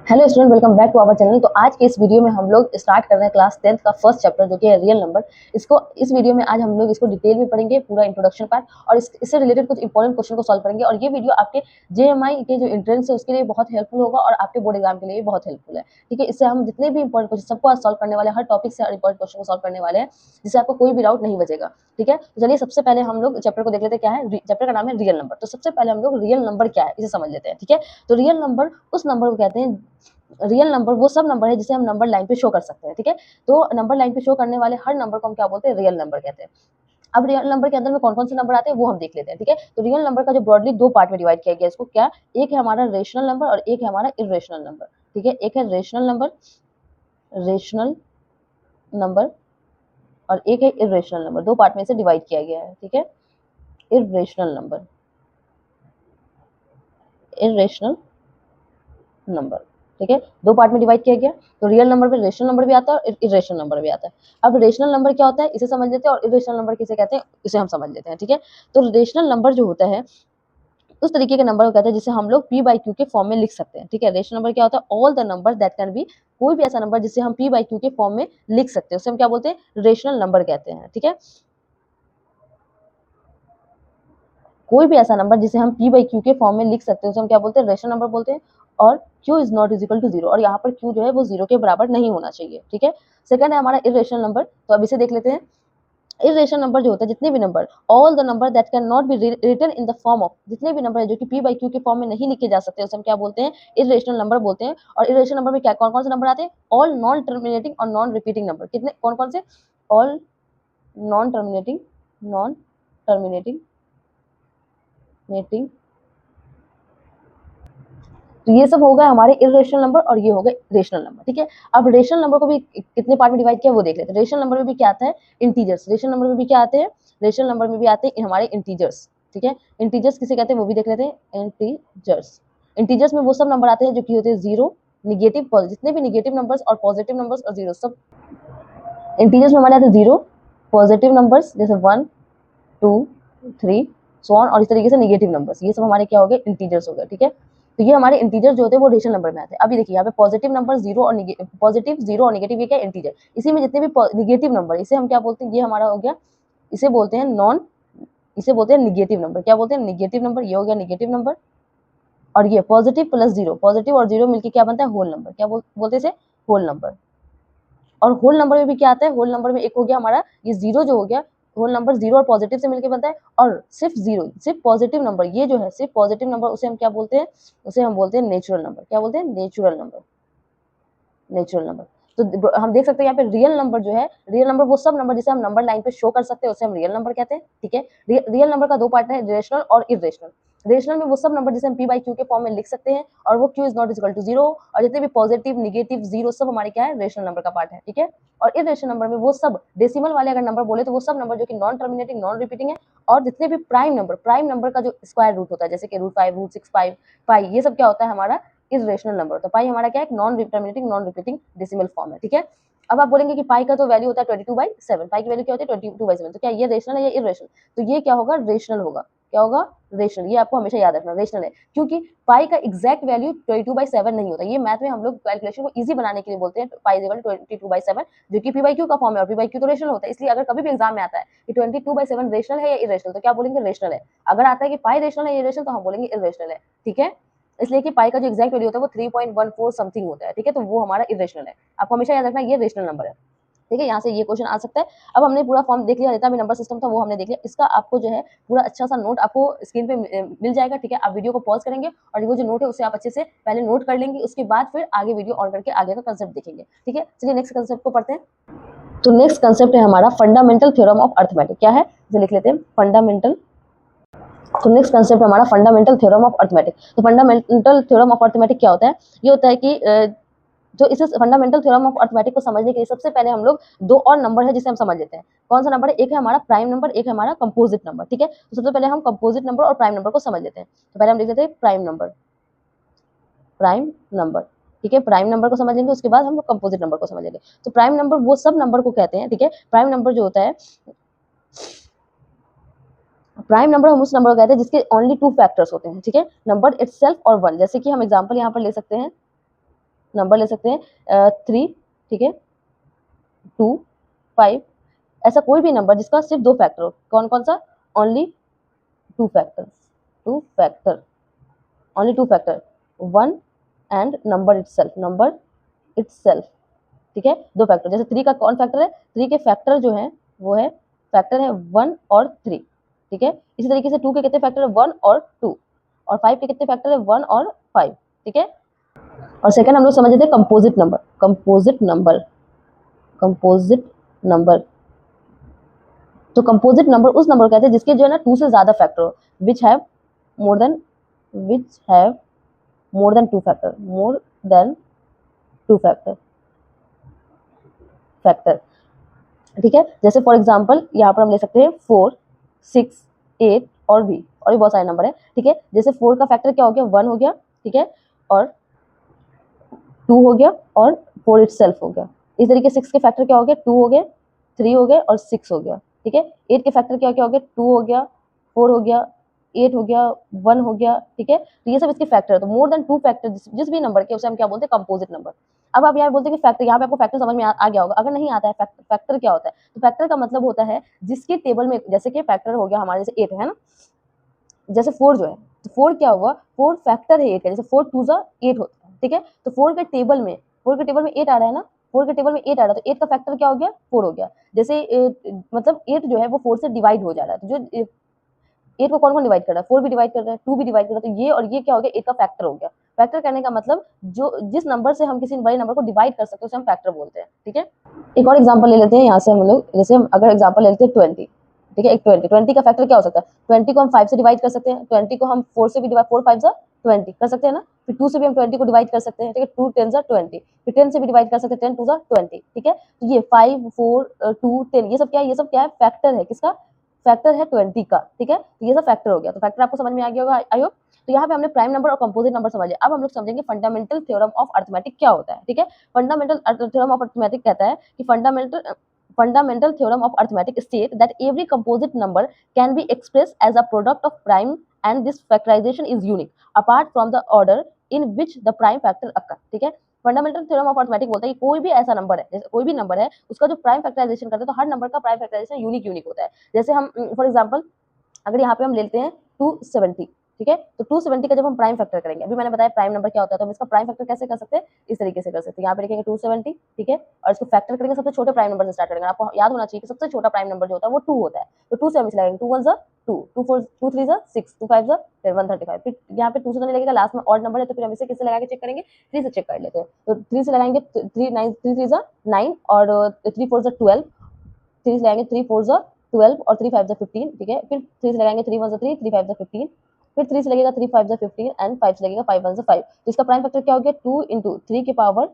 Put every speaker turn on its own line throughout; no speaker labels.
Hello student, welcome back to our channel. तो आज के इस वीडियो में हम लोग स्टार्ट कर रहे हैं क्लास 10th का फर्स्ट चैप्टर जो कि है रियल नंबर। इस वीडियो में आज हम लोग इसको डिटेल में पढ़ेंगे, पूरा इंट्रोडक्शन पार्ट, और इससे रिलेटेड कुछ इंपॉर्टेंट क्वेश्चन को सॉल्व करेंगे। और ये वीडियो आपके जेएमआई के जो एंट्रेंस है उसके लिए बहुत हेल्पफुल होगा और आपके बोर्ड एग्जाम के लिए बहुत हेल्पफुल है। ठीक है, इससे हम जितने भी इंपॉर्टेंट क्वेश्चन सबको आज सॉल्व करने वाले हैं, हर टॉपिक से इंपॉर्टेंट क्वेश्चन को सॉल्व करने वाले हैं, जिससे आपको कोई भी डाउट नहीं बचेगा। ठीक है, तो चलिए सबसे पहले हम लोग चैप्टर को देख लेते हैं। क्या है चैप्टर का? नाम है रियल नंबर। तो सबसे पहले हम लोग रियल नंबर क्या है इसे समझ लेते हैं। ठीक है, तो रियल नंबर उस नंबर को कहते हैं, रियल नंबर वो सब नंबर है जिसे हम नंबर लाइन पे शो कर सकते हैं। ठीक है, तो नंबर लाइन पे शो करने वाले हर नंबर को हम क्या बोलते हैं? रियल नंबर कहते हैं। अब रियल नंबर के अंदर में कौन कौन से नंबर आते हैं वो हम देख लेते हैं। ठीक है, तो रियल नंबर का जो ब्रॉडली दो पार्ट में डिवाइड किया गया इसको, क्या? एक है हमारा रेशनल नंबर और एक है हमारा इरेशनल नंबर। ठीक है, एक है रेशनल नंबर और एक है इरेशनल नंबर। दो पार्ट में इसे डिवाइड किया गया है। ठीक है, इरेशनल नंबर। ठीक है, दो पार्ट में डिवाइड किया गया। तो रियल नंबर में रेशनल नंबर भी आता है और इरेशनल नंबर भी आता है। अब रेशनल नंबर क्या होता है इसे समझ लेते हैं, और इरेशनल नंबर किसे कहते हैं इसे हम समझ लेते हैं। ठीक है, तो रेशनल नंबर जो होता है उस तरीके के नंबर को कहते हैं जिसे हम लोग पी बाई क्यू के फॉर्म में लिख सकते हैं। ठीक है, रेशनल नंबर क्या होता है? All the number that can be, कोई भी ऐसा नंबर जिसे हम पी बाई क्यू के फॉर्म में लिख सकते हैं उसे हम क्या बोलते हैं? रेशनल नंबर कहते हैं। ठीक है, कोई भी ऐसा नंबर जिसे हम p बाई क्यू के फॉर्म में लिख सकते हैं उसे हम क्या बोलते हैं? रेशनल नंबर बोलते हैं। और q is not is equal to zero, और यहाँ पर q जो है वो जीरो के बराबर नहीं होना चाहिए। ठीक है, सेकंड है हमारा इरेशनल नंबर। तो अब इसे देख लेते हैं। इरेशनल नंबर जो होता है, जितने भी number, all the number that can not be written in the form of, जितने भी नंबर है जो कि p बाई क्यू के फॉर्म में नहीं लिखे जा सकते उसे हम क्या बोलते हैं? इरेशनल नंबर बोलते हैं। और इरेशनल नंबर में क्या कौन कौन से नंबर आते हैं? ऑल नॉन टर्मिनेटिंग और नॉन रिपीटिंग नंबर। कितने कौन कौन से? All non terminating, non terminating netting. तो ये सब हो गए हमारे इरेशनल नंबर और ये हो गए रेशनल नंबर। ठीक है, अब रेशनल नंबर को भी कितने पार्ट में डिवाइड किया वो देख लेते हैं। रेशनल नंबर में भी क्या आता है? इंटीजर्स। रेशनल नंबर में भी क्या आते हैं? रेशनल नंबर में भी आते हैं हमारे इंटीजर्स। ठीक है, इंटीजर्स किसे कहते हैं वो भी देख लेते हैं। इंटीजर्स में वो सब नंबर आते हैं जो कि होते हैं जीरो, निगेटिव, पॉजिटिव, जितने भी निगेटिव नंबर्स और पॉजिटिव नंबर्स और जीरो सब इंटीजर्स में हमारे आते हैं। जीरो, पॉजिटिव नंबर्स जैसे 1 2 3 सो ऑन, और इस तरीके से नेगेटिव नंबर्स, ये सब हमारे क्या हो गए? इंटीजर्स हो गए। ठीक है, तो ये हमारे इंटीजर जो होते हैं वो रेशनल नंबर में आते हैं। अभी देखिए यहाँ पे पॉजिटिव नंबर जीरो और नेगेटिव, ये क्या? इंटीजर। इसी में जितने भी नेगेटिव नंबर, इसे हम क्या बोलते हैं? ये हमारा हो गया, इसे बोलते हैं इसे बोलते हैं निगेटिव नंबर। क्या बोलते हैं? Negative number. ये हो गया निगेटिव नंबर। और ये पॉजिटिव प्लस जीरो, पॉजिटिव और जीरो मिलकर क्या बनता है? Whole number. क्या बोलते हैं इसे? Whole number. और होल नंबर में भी क्या आता है? होल नंबर में एक हो गया हमारा ये जीरो जो हो गया, होल नंबर जीरो और पॉजिटिव से मिलकर बनता है। और सिर्फ जीरो, सिर्फ पॉजिटिव नंबर, ये जो है सिर्फ पॉजिटिव नंबर, उसे हम क्या बोलते हैं? उसे हम बोलते हैं नेचुरल नंबर। क्या बोलते हैं? Natural number. तो हम देख सकते हैं यहाँ पे रियल नंबर जो है, रियल नंबर वो सब नंबर जिसे हम नंबर लाइन पे शो कर सकते हैं उसे हम रियल नंबर कहते हैं। ठीक है, रियल नंबर का दो पार्ट है, रेशनल और इरेशनल। रेशनल में वो सब नंबर जिसे हम p बाई क्यू के फॉर्म में लिख सकते हैं और वो q is not equal to zero, और जितने भी पॉजिटिव, निगेटिव, जीरो सब हमारे क्या है? रेशनल नंबर का पार्ट है। ठीक है, और इरेशनल नंबर में वो सब डेसिमल वाले अगर नंबर बोले तो वो सब नंबर जो कि नॉन टर्मिनेटिंग, नॉन रिपीटिंग है, और जितने भी प्राइम नंबर का जो स्क्वायर रूट होता है जैसे कि √5, √6, पाई, ये सब क्या होता है? हमारा इरेशनल नंबर। तो पाई हमारा क्या है? Non terminating, non repeating decimal form है। ठीक है, अब आप बोलेंगे कि पाई का तो वैल्यू होता है 22/7, पाई की वैल्यू क्या होती है? 22/7। तो क्या ये रेशनल है या इरेशनल? तो ये क्या होगा? रेशनल होगा। क्या होगा? रेशनल। ये आपको हमेशा याद रखना, रेशनल है, क्योंकि पाई का एग्जैक्ट वैल्यू 22/7 नहीं होता। ये मैथ में हम लोग कैलकुलेशन को इजी बनाने के लिए बोलते हैं पाई इक्वल 22/7, जो कि पी बाई क्यू का फॉर्म है, और पी बाई क्यू तो रेशनल होता है। इसलिए अगर कभी भी एग्जाम में आता है कि 22/7 रेशनल है या इरेशनल, तो क्या बोलेंगे? रेशनल है। अगर आता है कि पाई रेशनल है या इरेशनल, तो हम बोलेंगे इरेशनल है। ठीक है, इसलिए कि पाई का जो एग्जैक्ट वैल्यू होता है वो 3.14 समथिंग होता है। ठीक है, तो वो हमारा इरेशनल है। आपको हमेशा याद रखना ये रेशनल नंबर है। ठीक है, यहाँ से ये क्वेश्चन आ सकता है। अब हमने पूरा फॉर्म देख लिया, जितना भी नंबर सिस्टम था वो हमने देख लिया। इसका आपको जो है पूरा अच्छा सा नोट आपको स्क्रीन पे मिल जाएगा। ठीक है, आप वीडियो को पॉज करेंगे और वो जो नोट है उसे आप अच्छे से पहले नोट कर लेंगे, उसके बाद फिर आगे वीडियो ऑन करके आगे का कंसेप्ट देखेंगे। ठीक है, चलिए नेक्स्ट कंसेप्ट को पढ़ते हैं। तो नेक्स्ट कंसेप्ट है हमारा फंडामेंटल थ्योरम ऑफ अर्थमेटिक। क्या है इसे लिख लेते हैं, फंडामेंटल। तो नेक्स्ट कंसेप्ट हमारा फंडामेंटल थ्योरम ऑफ अर्थमेटिक। तो फंडामेंटल थ्योरम ऑफ अर्थमेटिक क्या होता है? ये होता है कि जो इस फंडामेंटल थ्योरम ऑफ अर्थमेटिक को समझने के लिए सबसे पहले हम लोग दो और नंबर है जिसे हम समझ लेते हैं। कौन सा नंबर है? एक है हमारा प्राइम नंबर, एक है हमारा कंपोजिट नंबर। ठीक है, तो सबसे पहले हम कंपोजिट नंबर और प्राइम नंबर को समझ लेते हैं। तो पहले हम लिख लेते हैं प्राइम नंबर। ठीक है, प्राइम नंबर को समझ लेंगे, उसके बाद हम लोग कंपोजिट नंबर को समझ लेंगे। तो प्राइम नंबर वो सब नंबर को कहते हैं। ठीक है, प्राइम नंबर जो होता है, प्राइम नंबर हम उस नंबर को कहते हैं जिसके ओनली टू फैक्टर्स होते हैं। ठीक है, नंबर इटसेल्फ और वन। जैसे कि हम एग्जांपल यहाँ पर ले सकते हैं, नंबर ले सकते हैं 3, ठीक है, 2, 5, ऐसा कोई भी नंबर जिसका सिर्फ 2 फैक्टर हो। कौन कौन सा? Only 2 factors, 2 factor, only 2 factor, 1 and number itself, ठीक है, 2 फैक्टर। जैसे 3 का कौन फैक्टर है? 3 के फैक्टर जो है वो है फैक्टर है 1 और 3, ठीक है। इसी तरीके से 2 के कितने फैक्टर है? 1 और 2, और 5 के कितने फैक्टर है? 1 और 5, ठीक है। और सेकंड हम लोग समझ लेते हैं कंपोजिट नंबर। कंपोजिट नंबर, तो कंपोजिट नंबर उस नंबर को कहते हैं जिसके जो है ना 2 से ज्यादा फैक्टर हो, which have more than two factor, ठीक है। जैसे फॉर एग्जांपल यहाँ पर हम ले सकते हैं 4, 6, 8 और भी बहुत सारे नंबर है, ठीक है। जैसे 4 का फैक्टर क्या हो गया? 1 हो गया, ठीक है, और 2 हो गया, और 4 इटसेल्फ हो गया। इस तरीके 6 के फैक्टर क्या हो गया? 2 हो गए, 3 हो गए और 6 हो गया, ठीक है। 8 के फैक्टर क्या क्या हो गया? 2 हो गया, 4 हो गया, 8 हो गया, 1 हो गया, ठीक है। तो ये सब इसके फैक्टर है। तो मोर देन 2 फैक्टर जिस भी नंबर के उसे हम क्या बोलते हैं? Composite number. अब आप यहाँ बोलते हैं कि फैक्टर, यहाँ पे आपको फैक्टर समझ में आ गया होगा। अगर नहीं आता है फैक्टर क्या होता है, तो फैक्टर का मतलब होता है जिसके टेबल में, जैसे कि फैक्टर हो गया हमारे, जैसे 8 है ना, जैसे 4 जो है, तो 4 क्या हुआ? 4 फैक्टर है 8 का, जैसे 4 2 जा 8 होता है, ठीक है। तो 4 के टेबल में 8 आ रहा है ना, 4 के टेबल में 8 आ रहा है, तो 8 का फैक्टर क्या हो गया? 4 हो गया। जैसे मतलब 8 जो है वो 4 से डिवाइड हो जा रहा है, तो जो 8 को कौन कौन डिवाइड कर रहा है? 4 भी डिवाइड कर रहा है, 2 भी डिवाइड कर रहा है, तो ये और ये क्या हो गया? 8 का फैक्टर हो गया। फैक्टर करने का मतलब जो जिस नंबर से हम किसी बड़े नंबर को डिवाइड कर सकते हैं उसे हम फैक्टर बोलते हैं, ठीक है। एक और एग्जांपल ले लेते हैं यहाँ से हम लोग, जैसे हम अगर एग्जांपल ले लेते हैं 20, ठीक है। एक 20 का फैक्टर क्या हो सकता है? 20 को हम 5 से डिवाइड कर सकते हैं, 20 को हम 4 से भी डिवाइड, 4 5 जा 20 कर सकते हैं ना। फिर 2 से भी हम 20 को डिवाइड कर सकते हैं, ठीक है, 2 10 जा 20, फिर 10 से भी डिवाइड कर सकते हैं, 10 2 जा 20, ठीक है। तो ये 5 4 2 10 ये सब क्या है? ये सब क्या है? फैक्टर है। किसका फैक्टर है? 20 का, ठीक है। तो ये सब फैक्टर हो गया। तो फैक्टर आपको समझ में आ गया होगा आई होप। तो यहाँ पे हमने प्राइम नंबर और कंपोजिट नंबर समझे। अब हम लोग समझेंगे फंडामेंटल थ्योरम ऑफ अरिथमेटिक क्या होता है, ठीक है। फंडामेंटल थ्योरम ऑफ अरिथमेटिक कहता है कि fundamental theorem of arithmetic state that every composite number can be expressed as a product of prime and this factorization is unique apart from the order in which the prime factor occur, ठीक है। Fundamental theorem of arithmetic बोलता है कि कोई भी ऐसा number है, जैसे कोई भी नंबर है उसका जो प्राइम फैक्टराइजेशन करते हैं, तो हर नंबर का प्राइम फैक्टराइजेशन यूनिक होता है। जैसे हम फॉर एग्जांपल अगर यहाँ पे हम लेते हैं 270, ठीक है, तो 270 का जब हम प्राइम फैक्टर करेंगे, अभी मैंने बताया प्राइम नंबर क्या होता है, तो हम इसका प्राइम फैक्टर कैसे कर सकते हैं? इस तरीके से कर सकते हैं। यहाँ पे लिखेंगे 270, ठीक है, और इसको फैक्टर करेंगे, सबसे छोटे प्राइम नंबर से स्टार्ट करेंगे। आपको याद होना चाहिए कि सबसे छोटा प्राइम नंबर जो होता है वो 2 होता है, तो 2 से हम इसे लगाएंगे, 2 1 2, 2 4 2 3 6, 2 5 फिर 135। फिर यहाँ पे 2 से तो नहीं लगेगा, लास्ट में ऑड नंबर है, तो फिर हम इसे किससे लगा के चेक करेंगे? 3 से चेक कर लेते हैं। तो 3 से लगाएंगे 3 9 3 3 9 और 3 4 12, 3 से लगाएंगे 3 4 12 और 3 5 15, ठीक है। फिर 3 से लगाएंगे 3 1 3, 3 5 15, फिर 3 से लगेगा 3 5 15 एंड 5 से लगेगा 5 1 5। तो इसका प्राइम फैक्टर क्या हो गया? 2 इंटू 3 की पावर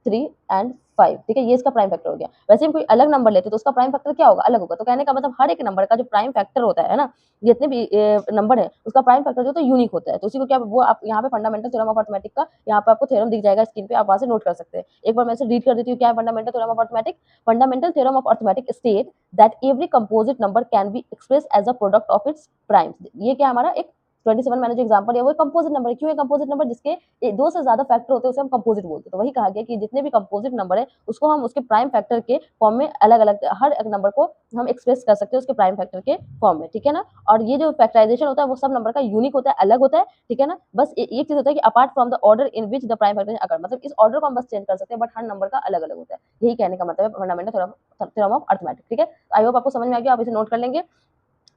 3 एंड 5, ठीक है, ये इसका प्राइम फैक्टर हो गया। वैसे हम कोई अलग नंबर लेते तो उसका प्राइम फैक्टर क्या होगा? अलग होगा। तो कहने का मतलब हर एक नंबर का जो प्राइम फैक्टर होता है ना, जितने भी नंबर है उसका प्राइम फैक्टर जो तो यूनिक होता है। तो उसी को क्या वो आप यहाँ पे फंडामेंटल थ्योरम ऑफ अरिथमेटिक का यहाँ पे आपको थ्योरम दिख जाएगा स्क्रीन पे, आप वहां से नोट कर सकते हैं। एक बार मैं इसे रीड कर देती हूँ, क्या है fundamental theorem of arithmetic. Fundamental theorem of arithmetic state that every composite number can be expressed as a product of its primes। ये क्या हमारा एक 27 मैंने जो एग्जांपल दिया वो कंपोजिट नंबर है। क्यों है कंपोजिट नंबर? जिसके 2 से ज्यादा फैक्टर होते हैं उसे हम कंपोजिट बोलते हैं। तो वही कहा गया कि जितने भी कंपोजिट नंबर है उसको हम उसके प्राइम फैक्टर के फॉर्म में अलग अलग हर एक नंबर को हम एक्सप्रेस कर सकते हैं उसके प्राइम फैक्टर के फॉर्म में, ठीक है ना। और ये जो फैक्टराइजेशन होता है वो सब नंबर का यूनिक होता है, अलग होता है, ठीक है ना। बस एक चीज होता है कि apart from the order in which the prime factor occur, मतलब इस ऑर्डर को हम बस चेंज कर सकते हैं, बट हर नंबर का अलग अलग होता है। यही कहने का मतलब है फंडामेंटल थ्योरम ऑफ अरिथमेटिक, ठीक है। आई होप आपको समझ में आ गया, आप इसे नोट कर लेंगे।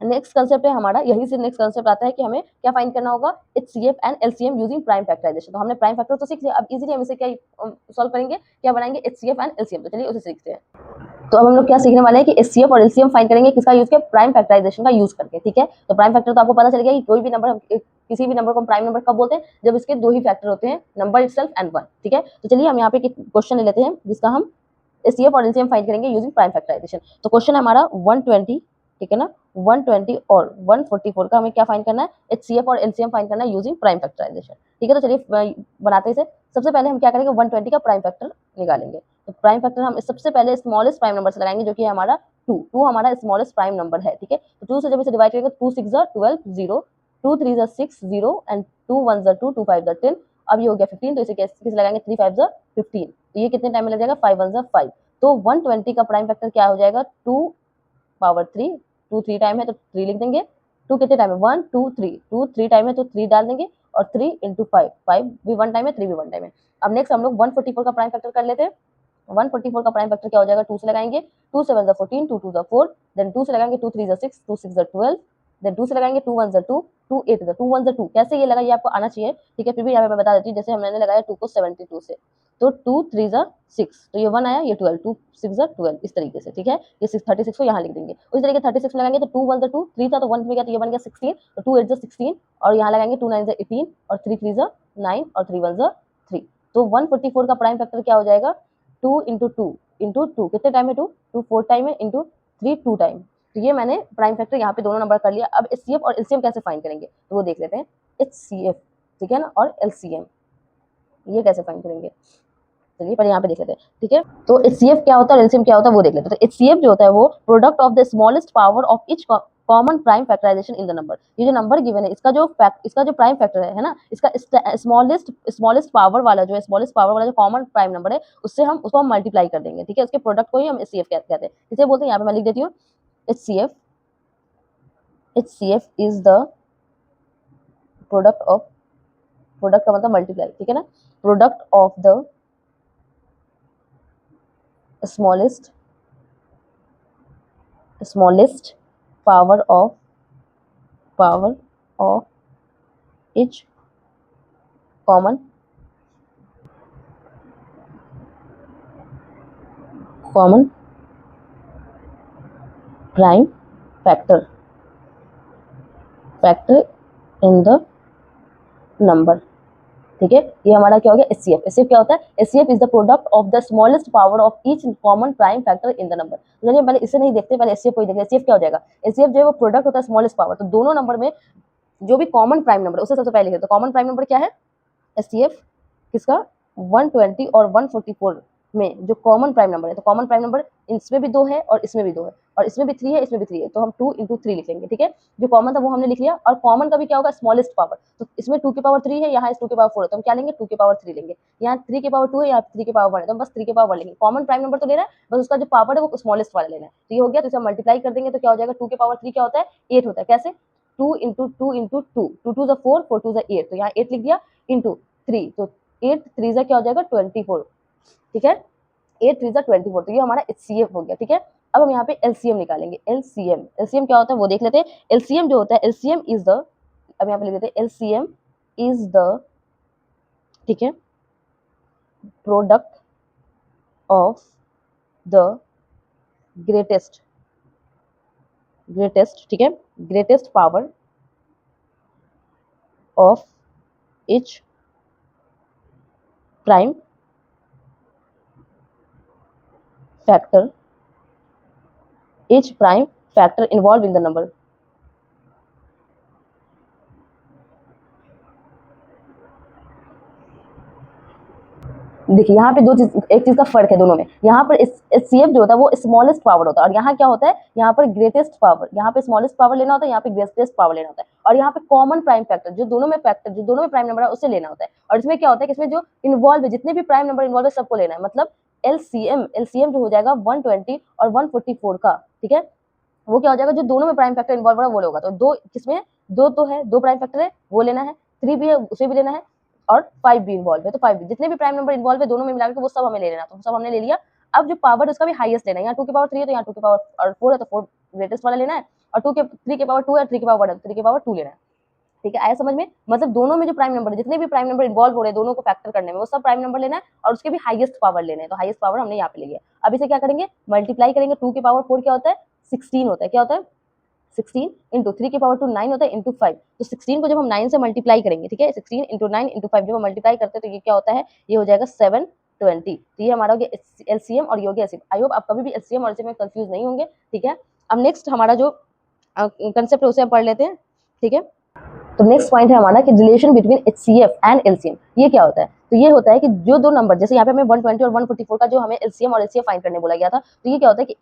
नेक्स्ट कंसेप्ट है हमारा, यही से नेक्स्ट कंसेप्ट आता है कि हमें क्या फाइंड करना होगा? HCF and LCM using prime factorisation. तो हमने प्राइम फैक्टर तो सीख लिया, अब इजीली हम इसे क्या सॉल्व करेंगे, क्या बनाएंगे? HCF and LCM. तो चलिए उसे सीखते हैं। तो अब हम लोग क्या सीखने वाले हैं कि एचसीएफ और एलसीएम फाइंड करेंगे, किसका यूज किया? प्राइम फैक्टराइजेशन का यूज करके, ठीक है। तो प्राइम फैक्टर तो आपको पता चल गया कि कोई भी नंबर हम किसी भी नंबर को हम प्राइम नंबर कब बोलते हैं? जब इसके 2 ही फैक्टर होते हैं, नंबर इटसेल्फ एंड 1, ठीक है। तो चलिए हम यहाँ पे एक क्वेश्चन ले लेते हैं जिसका हम एचसीएफ और एलसीएम फाइंड करेंगे यूजिंग प्राइम फैक्टराइजेशन। तो क्वेश्चन है हमारा 120, ठीक है ना, 120 और 144 का हमें क्या फाइंड करना है? एचसीएफ और एलसीएम फाइंड करना है यूजिंग प्राइम फैक्टराइजेशन, ठीक है। तो चलिए बनाते हैं इसे। सबसे पहले हम क्या करेंगे? 120 का प्राइम फैक्टर निकालेंगे। तो प्राइम फैक्टर हम सबसे पहले स्मॉलेस्ट प्राइम नंबर से लगाएंगे जो कि है हमारा 2 हमारा स्मॉलेस्ट प्राइम नंबर है, ठीक है। तो 2 से जब इसे डिवाइड करेंगे, 2 6 12 0, 2 3 6 0 एंड 2 1 2 2 5 10 अब ये हो गया 15, तो इसे किस लगाएंगे 3 5 15, तो ये कितने टाइम में लग जाएगा 5 1 5, तो 120 का प्राइम फैक्टर क्या हो जाएगा 2 पावर 3, 2 3 टाइम है तो 3 लिख देंगे, 2 कितने टाइम है 1 2 3, 2 3 टाइम है तो 3 डाल देंगे, और 3 इंटू 5, 5 भी 1 टाइम है 3 भी 1 टाइम है। अब नेक्स्ट हम लोग 144 का प्राइम फैक्टर कर लेते हैं। 144 का प्राइम फैक्टर क्या हो जाएगा 2 से लगाएंगे, 2 7 14, 2 2 4, देन 2 से लगाएंगे 2 3 6, 2 6 12, देन 2 से लगाएंगे 2 1 2, 2 8 2 1 2, कैसे ये लगा ये आपको आना चाहिए, ठीक है, फिर भी यहाँ पे मैं बता देती हूँ, जैसे हमने लगाया 2 को 72 से, तो 2 3 6, तो ये 1 आया, ये 12, 2 6 12, इस तरीके से, ठीक है, ये 36 को यहाँ लिख देंगे, उस तरीके 36 में लगाएंगे तो 2 1 2, 3 था तो 1 में गया तो ये बन गया 16, तो 2 8 16, और यहाँ लगाएंगे 2 9 18, और 3 3 9, और 3 1 3, तो 144 का प्राइम फैक्टर क्या हो जाएगा 2 इंटू टू, कितने टाइम है 2 2 4 टाइम है, इंटू 3 2 टाइम, तो ये मैंने प्राइम फैक्टर यहाँ पे दोनों नंबर कर लिया। अब एचसीएफ और एलसीएम कैसे फाइंड करेंगे तो वो देख लेते हैं। एचसीएफ, ठीक है ना, और एलसीएम ये कैसे फाइंड करेंगे, चलिए पहले यहाँ पे देख लेते हैं, ठीक है। तो एचसीएफ क्या होता है और एलसीएम क्या होता है वो देख लेते हैं। तो एचसीएफ जो होता है वो product of the smallest power of each common prime factorisation in the number, ये जो नंबर गिवन है इसका जो प्राइम फैक्टर है ना, इसका स्मॉलेस्ट पावर वाला जो कॉमन प्राइम नंबर है उससे हम उसको हम मल्टीप्लाई कर देंगे, ठीक है, उसके प्रोडक्ट को ही हम एचसीएफ कहते हैं। इसे बोलते हैं, यहाँ पे मैं लिख देती हूँ, एचसीएफ इज द प्रोडक्ट का मतलब मल्टीप्लाई, ठीक है ना, product of the smallest power of each common prime factor in the number, ठीक है। ये हमारा क्या हो गया एचसीएफ। एचसीएफ क्या होता है, HCF is the product of the smallest power of each common prime factor in the number. चलिए पहले इसे नहीं देखते, पहले एचसीएफ को ही देखते हैं। एचसीएफ क्या हो जाएगा, एचसीएफ जो है वो प्रोडक्ट होता है स्मॉलेस्ट पावर, तो दोनों नंबर में जो भी कॉमन प्राइम नंबर है उसे सबसे पहले लिखते हैं। तो कॉमन प्राइम नंबर क्या है एचसीएफ किसका 120 और 144 में जो कॉमन प्राइम नंबर है, तो कॉमन प्राइम नंबर इसमें भी 2 है और इसमें भी 2 है और इसमें भी 3 है, इसमें भी 3 है, तो हम 2 इंटू 3 लिखेंगे, ठीक है। जो कॉमन था वो हमने लिख लिया, और कॉमन का भी क्या होगा स्मॉलेस्ट पावर, तो इसमें 2 की पावर 3 है, यहाँ इस 2 की पावर 4 है, तो हम क्या लेंगे 2 की पावर 3 लेंगे। यहाँ 3 की पावर 2 है, यहाँ 3 की पावर 1 है, तो हम बस 3 की पावर 1 लेंगे। कॉमन प्राइम नंबर तो लेना है, बस उसका जो पावर है वो स्मॉलेस्ट वाला लेना है। तो ये हो गया, तो इसे मल्टीप्लाई कर देंगे तो क्या हो जाएगा 2 की पावर 3 क्या होता है 8 होता है। कैसे 2 इंटू टू इंटू टू, 2 2 4 4 2 8, तो यहाँ 8 लिख दिया इंटू 3, तो 8 3 क्या हो जाएगा 24, ठीक है, 8 3 24, तो ये हमारा एचसीएफ हो गया, ठीक है। अब हम यहाँ पे एलसीएम निकालेंगे। एलसीएम क्या होता है वो देख लेते हैं। एलसीएम जो होता है, एलसीएम इज द, अब यहाँ पे लिख देते हैं एलसीएम इज द, ठीक है, प्रोडक्ट ऑफ द ग्रेटेस्ट, ठीक है, greatest power of each prime factor involved in the number। देखिए यहाँ पे एक चीज का फर्क है दोनों में। यहाँ पर एचसीएफ जो होता है वो स्मॉलेस्ट पावर होता है, और यहाँ क्या होता है, यहाँ पर ग्रेटेस्ट पावर, यहाँ पे स्मॉलेस्ट पावर लेना होता है, यहाँ पे ग्रेटेस्ट पावर लेना होता है, और यहाँ पे कॉमन प्राइम फैक्टर जो दोनों में प्राइम नंबर है उससे लेना होता है। और इसमें क्या होता है कि इसमें जो इन्वॉल्व है, जितने भी प्राइम नंबर इन्वॉल्व है सबको लेना है। मतलब एलसीएम जो हो जाएगा 120 और 144 का, ठीक है, वो क्या हो जाएगा जो दोनों में प्राइम फैक्टर इन्वॉल्व है वो होगा। तो दो किसमें, दो तो है, 2 प्राइम फैक्टर है वो लेना है, 3 भी है उसे भी लेना है, और 5 भी इन्वॉल्व है, तो 5 भी, जितने भी प्राइम नंबर इन्वॉल्व है दोनों में मिलाकर वो सब हमें ले लेना, तो सब हमने ले लिया। अब जो पावर है उसका भी हाईएस्ट लेना है, यहाँ 2 की पावर 3 है तो यहाँ 2 की पावर 4 है तो 4 ग्रेटेस्ट वाला लेना है, और 3 की पावर 2 है, 3 की पावर 1 है, 3 की पावर 2 लेना है, ठीक है। आया समझ में, मतलब दोनों में जो प्राइम नंबर है, जितने भी प्राइम नंबर इन्वॉल्व हो रहे हैं दोनों को फैक्टर करने में, वो सब प्राइम नंबर लेना है और उसके भी हाईएस्ट पावर लेने हैं। तो हाईएस्ट पावर हमने यहाँ पे ले लिया। अब इसे क्या करेंगे, मल्टीप्लाई करेंगे। 2 की पावर 4 क्या होता है 16 होता है, क्या होता है 16 इंटू 3 की पावर 2 9 होता है, इंटू 5, तो 16 को जब हम 9 से मल्टीप्लाई करेंगे, ठीक है, 16 इंटू 9 इंटू 5 जब हम मल्टीप्लाई करते हैं तो ये क्या होता है, ये हो जाएगा 720। तो ये हमारा हो गया एलसीएम और ये हो गया एचसीएफ। आई होप आप कभी भी एलसीएम और एचसीएफ में कंफ्यूज नहीं होंगे, ठीक है। अब नेक्स्ट हमारा जो कंसेप्ट है उसे हम पढ़ लेते हैं, ठीक है। तो नेक्स्ट पॉइंट है हमारा कि relation between HCF and LCM, ये क्या होता है। तो ये होता है कि जो दो नंबर, जैसे यहाँ पे हमें 120 और 144 का जो हमें एलसीएम और एचसीएफ फाइंड करने बोला गया था, तो ये क्या होता है कि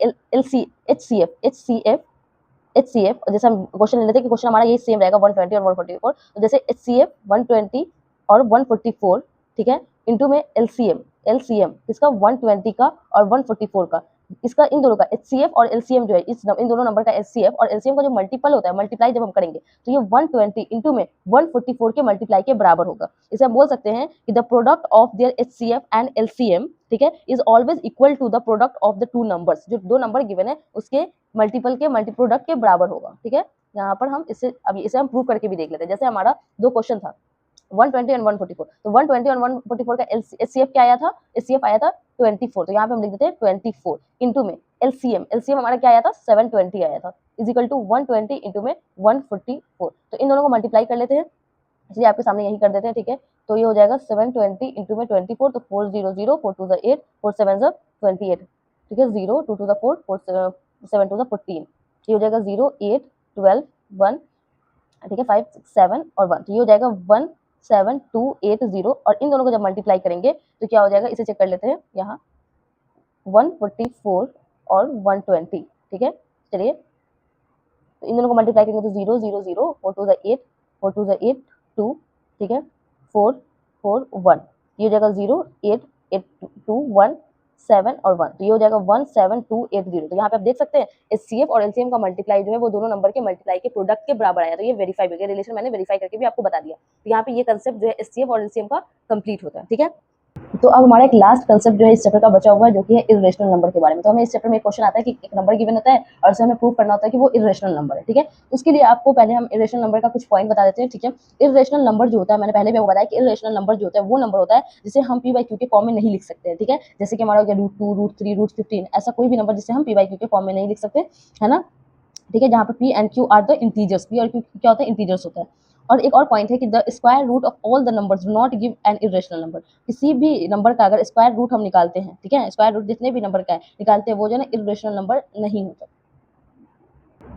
एचसीएफ, जैसे हम क्वेश्चन ले लेते हैं कि क्वेश्चन हमारा यही सेम रहेगा 120 और 144, तो जैसे एचसीएफ 120 और 144, ठीक है, इनटू में एलसीएम इसका 120 का और 144 का, इसका इन दोनों का एचसीएफ और एलसीएम जो है इन दोनों नंबर का एचसीएफ और एलसीएम का जो मल्टीपल होता है, मल्टीप्लाई जब हम करेंगे तो ये 120 इनटू में 144 के मल्टीप्लाई के बराबर होगा। इसे हम बोल सकते हैं कि the product of their HCF and LCM, ठीक है, is always equal to the product of the two numbers, जो दो नंबर गिवन है उसके मल्टीपल के मल्टी प्रोडक्ट के बराबर होगा, ठीक है। यहाँ पर हम इसे हम प्रूव करके भी देख लेते हैं। जैसे हमारा दो क्वेश्चन था 120 एंड 144, तो 120 और 144 का एचसीएफ क्या आया था, एचसीएफ आया था 24, तो यहाँ पे हम लिख देते हैं 24 इनटू में एलसीएम हमारा क्या आया था 720 आया था, इज इक्वल टू 120 इनटू में 144, तो इन दोनों को मल्टीप्लाई कर लेते हैं, इसलिए आपके सामने यही कर देते हैं, ठीक है। तो ये हो जाएगा 720 इंटू में 24, तो 400, 4 2 8, 4 7 28, ठीक है, 0 2 2 4 4 7 2 14, ये हो जाएगा 0 8 12 1, ठीक है, 5 6 7 और 1, तो ये हो जाएगा 17280, और इन दोनों को जब मल्टीप्लाई करेंगे तो क्या हो जाएगा, इसे चेक कर लेते हैं यहाँ 144 और 120, ठीक है। चलिए तो इन दोनों को मल्टीप्लाई करेंगे तो 0 0 0 4 2 8 4 2 8 2, ठीक है, 4 4 1, ये हो जाएगा 0 8 8 2 1 7 और 1, तो ये हो जाएगा 17280। तो यहाँ पे आप देख सकते हैं एचसीएफ और एलसीएम का मल्टीप्लाई जो है वो दोनों नंबर के मल्टीप्लाई के प्रोडक्ट के बराबर आया, तो ये वेरीफाई हो गया, रिलेशन मैंने वेरीफाई करके भी आपको बता दिया। तो यहाँ पे ये कंसेप्ट जो है एचसीएफ और एलसीएम का कंप्लीट होता है, ठीक है। तो अब हमारा एक लास्ट कंसेप्ट जो है इस चैप्टर का बचा हुआ है, जो कि है इर्रेशनल नंबर के बारे में। तो हमें इस चैप्टर में एक क्वेश्चन आता है कि एक नंबर गिवन होता है और उसे हमें प्रूव करना होता है कि वो इर्रेशनल नंबर है, ठीक है। उसके लिए आपको पहले हम इर्रेशनल नंबर का कुछ पॉइंट बता देते हैं, ठीक है। इर्रेशनल नंबर जो होता है, मैंने पहले भी आपको बताया कि इर्रेशनल नंबर जो होता है वो नंबर होता है जिसे हम पी बाई क्यू के फॉर्म में नहीं लिख सकते हैं, ठीक है। जैसे कि हमारा हो गया √2 √3 √15, ऐसा कोई भी नंबर जिसे हम पी बाई क्यू के फॉर्म में नहीं लिख सकते, है ना, ठीक है, जहाँ पे P and Q R the integers, P और क्यू क्या होता है, इंटीजर्स होता है। और एक और पॉइंट है कि the square root of all the numbers do not give an irrational number, किसी भी नंबर का अगर स्क्वायर रूट हम निकालते हैं, ठीक है, स्क्वायर रूट जितने भी नंबर का है निकालते हैं वो जो है ना इरेशनल नंबर नहीं होता।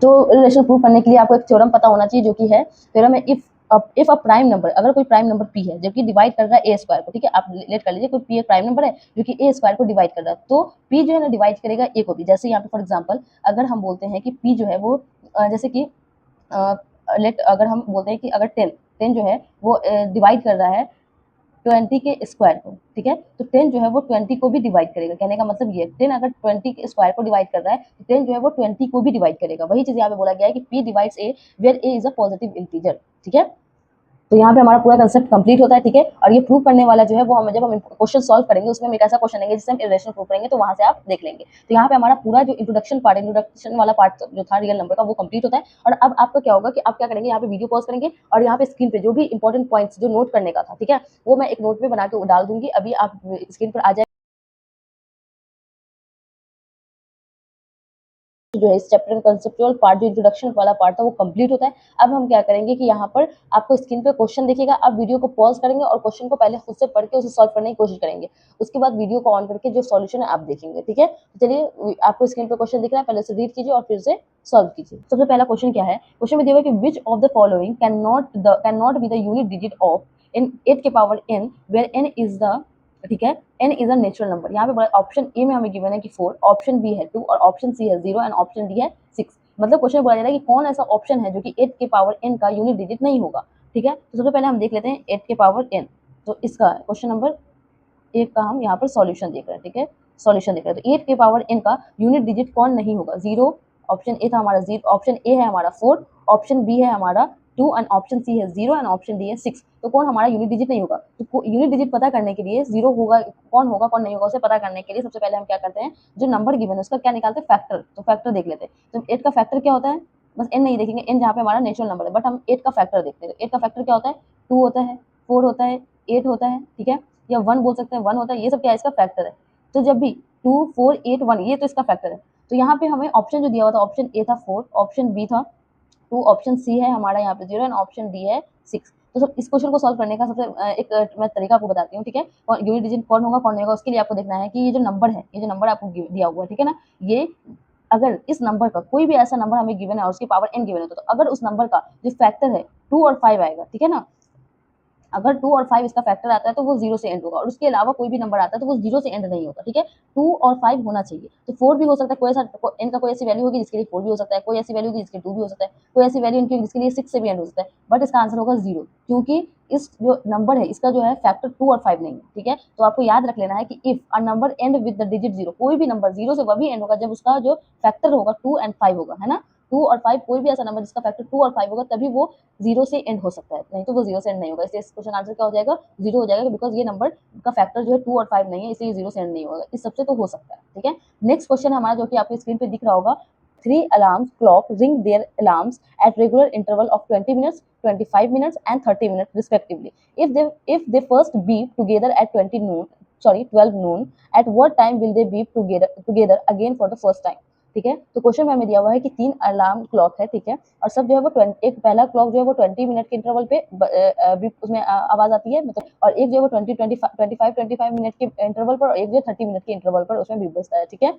तो रिलेशन प्रूव करने के लिए आपको एक थ्योरम पता होना चाहिए, जो कि है थ्योरम है इफ अ प्राइम नंबर, अगर कोई प्राइम नंबर p है जो कि डिवाइड कर रहा है ए स्क्वायर को, ठीक है, आप लेट कर लीजिए कोई p एक प्राइम नंबर है जो कि ए स्क्वायर को डिवाइड कर रहा है, तो p जो है ना डिवाइड करेगा a को भी। जैसे यहाँ पे फॉर एग्जांपल अगर हम बोलते हैं कि p जो है वो जैसे कि अगर हम बोलते हैं कि अगर 10 जो है वो डिवाइड कर रहा है 20 के स्क्वायर को, ठीक है, तो 10 जो है वो 20 को भी डिवाइड करेगा। कहने का मतलब ये 10 अगर 20 के स्क्वायर को डिवाइड कर रहा है तो 10 जो है वो 20 को भी डिवाइड करेगा। वही चीज यहाँ पे बोला गया है कि p divides a where a is a positive integer, ठीक है। तो यहाँ पे हमारा पूरा कंसेप्ट कंप्लीट होता है, ठीक है। और ये प्रूव करने वाला जो है वो हम जब हम क्वेश्चन सॉल्व करेंगे उसमें हम एक ऐसा क्वेश्चन लेंगे जिससे हम इरेशनल प्रूव करेंगे, तो वहां से आप देख लेंगे। तो यहाँ पे हमारा पूरा जो इंट्रोडक्शन वाला पार्ट जो था रियल नंबर का वो कंप्लीट होता है। और अब आपका क्या होगा कि आप क्या करेंगे, यहाँ पे वीडियो पॉज करेंगे और यहाँ पे स्क्रीन पे जो भी इंपॉर्टेंट पॉइंट्स जो नोट करने का था, ठीक है, वो मैं एक नोट में बना के डाल दूंगी, अभी आप स्क्रीन पर आ जाए जो है इस चैप्टर का कंसेप्चुअल पार्ट जो इंट्रोडक्शन वाला पार्ट था वो कंप्लीट होता है। अब हम क्या करेंगे कि यहाँ पर आपको स्क्रीन पे क्वेश्चन दिखेगा, आप वीडियो को पॉज करेंगे और क्वेश्चन को पहले खुद से पढ़ के उसे सॉल्व करने की कोशिश करेंगे, उसके बाद वीडियो को ऑन करके जो सॉल्यूशन है आप देखेंगे, ठीक है। तो चलिए आपको स्क्रीन पे क्वेश्चन दिख रहा है, पहले से रीड कीजिए और फिर से सॉल्व कीजिए। सबसे पहला क्वेश्चन क्या है, क्वेश्चन में दिया हुआ है कि which of the following can not be the unit digit of in 8 के power n where n is the, ठीक है, n इज अ नेचुरल नंबर। यहाँ पे ऑप्शन ए में हमें गिवन है कि 4, ऑप्शन बी है 2 और ऑप्शन सी है 0 एंड ऑप्शन डी है 6। मतलब क्वेश्चन बोला जा रहा है कि कौन ऐसा ऑप्शन है जो कि 8 के पावर n का यूनिट डिजिट नहीं होगा, ठीक है। तो सबसे पहले हम देख लेते हैं 8 के पावर n, तो इसका क्वेश्चन नंबर 1 का हम यहाँ पर सॉल्यूशन देख रहे हैं, ठीक है, सॉल्यूशन देख रहे हैं। तो 8 के पावर n का यूनिट डिजिट कौन नहीं होगा, 0, ऑप्शन ए था हमारा 0, ऑप्शन ए है हमारा 4, ऑप्शन बी है हमारा 2 एंड ऑप्शन सी है 0 एंड ऑप्शन डी है 6। तो कौन हमारा यूनिट डिजिट नहीं होगा, तो यूनिट डिजिट पता करने के लिए 0 होगा कौन नहीं होगा उसे पता करने के लिए सबसे पहले हम क्या करते हैं, जो नंबर गिवन है उसका क्या निकालते हैं, फैक्टर। तो फैक्टर देख लेते हैं। तो 8 का फैक्टर क्या होता है, बस n नहीं देखेंगे, n जहाँ पे हमारा नेचुरल नंबर है, बट हम 8 का फैक्टर देखते हैं। तो 8 का फैक्टर क्या होता है, 2 होता है, 4 होता है, 8 होता है, ठीक है, या 1 बोल सकते हैं, 1 होता है, ये सब क्या है इसका फैक्टर है। तो जब भी 2 4 8 1 ये तो इसका फैक्टर है। तो यहाँ पे हमें ऑप्शन जो दिया हुआ था, ऑप्शन ए था 4, ऑप्शन बी था 2, ऑप्शन सी है हमारा यहाँ पे 0 एंड ऑप्शन डी है 6। तो सब इस क्वेश्चन को सॉल्व करने का सबसे मैं तरीका आपको बताती हूँ, ठीक है। यूनिट डिजिट कौन होगा कौन नहीं होगा उसके लिए आपको देखना है कि ये जो नंबर है, ये जो नंबर आपको दिया हुआ है, ठीक है ना, ये अगर इस नंबर का कोई भी ऐसा नंबर हमें गिवन है और उसकी पावर n गिवन है, तो अगर उस नंबर का जो फैक्टर है 2 और 5 आएगा, ठीक है ना, अगर 2 और 5 इसका फैक्टर आता है तो वो 0 से एंड होगा, और उसके अलावा कोई भी नंबर आता है तो वो 0 से एंड नहीं होता, ठीक है। 2 और 5 होना चाहिए, तो 4 भी हो सकता है, कोई ऐसा n का कोई ऐसी वैल्यू होगी जिसके लिए 4 भी हो सकता है, कोई ऐसी वैल्यू होगी जिसके लिए 2 भी हो सकता है, कोई ऐसी वैल्यू इनकी जिसके लिए 6 से भी एंड हो सकता है, बट इसका आंसर होगा 0, क्योंकि इस जो नंबर है इसका जो है फैक्टर 2 और 5 नहीं है, ठीक है। तो आपको याद रख लेना है कि if a number and with the digit 0, कोई भी नंबर 0 से वही एंड होगा जब उसका जो फैक्टर होगा 2 एंड 5 होगा, है ना। 2 और 5, कोई भी ऐसा नंबर जिसका फैक्टर 2 और 5 होगा तभी वो 0 से एंड हो सकता है, नहीं तो वो 0 से एंड नहीं होगा। इसलिए इस क्वेश्चन आंसर क्या हो जाएगा, 0 हो जाएगा, बिकॉज ये नंबर का फैक्टर जो है 2 और 5 नहीं है, इसलिए 0 से एंड नहीं होगा। इस सबसे तो हो सकता है, ठीक है। नेक्स्ट क्वेश्चन हमारा जो कि आपकी स्क्रीन पे दिख रहा होगा, 3 alarms clock ring their alarms at regular interval of 20 minutes, 25 minutes and 30 minutes respectively. If they first beep together at 12 noon, at what time will they beep together again for the first time? ठीक है। तो question में हमें दिया हुआ है कि 3 alarm clock है, ठीक है, और सब जो है वो 20, एक पहला क्लॉक जो है वो 20 मिनट के इंटरवल पे उसमें आवाज आती है, मतलब, और एक जो है वो 25 मिनट के इंटरवल पर, और एक जो है 30 मिनट के इंटरवल पर उसमें बीप बजता है, ठीक है,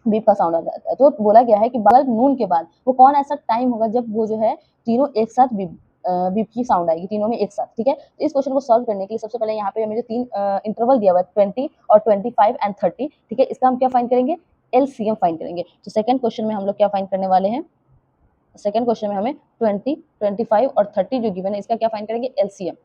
बीप का साउंड आ जाता है। तो बोला गया है कि 12 नून के बाद वो कौन ऐसा टाइम होगा जब वो जो है तीनों एक साथ बीप की साउंड आएगी, तीनों में एक साथ, ठीक है। तो इस क्वेश्चन को सॉल्व करने के लिए सबसे पहले यहाँ पे हमें जो 3 इंटरवल दिया हुआ है 20 और 25 एंड 30, ठीक है, इसका हम क्या फाइंड करेंगे, एलसीएम फाइंड करेंगे। तो सेकंड क्वेश्चन में हम लोग क्या फाइंड करने वाले हैं, सेकंड क्वेश्चन में हमें 20, 25 और 30 जो गिवन है इसका क्या फाइंड करेंगे, एलसीएम।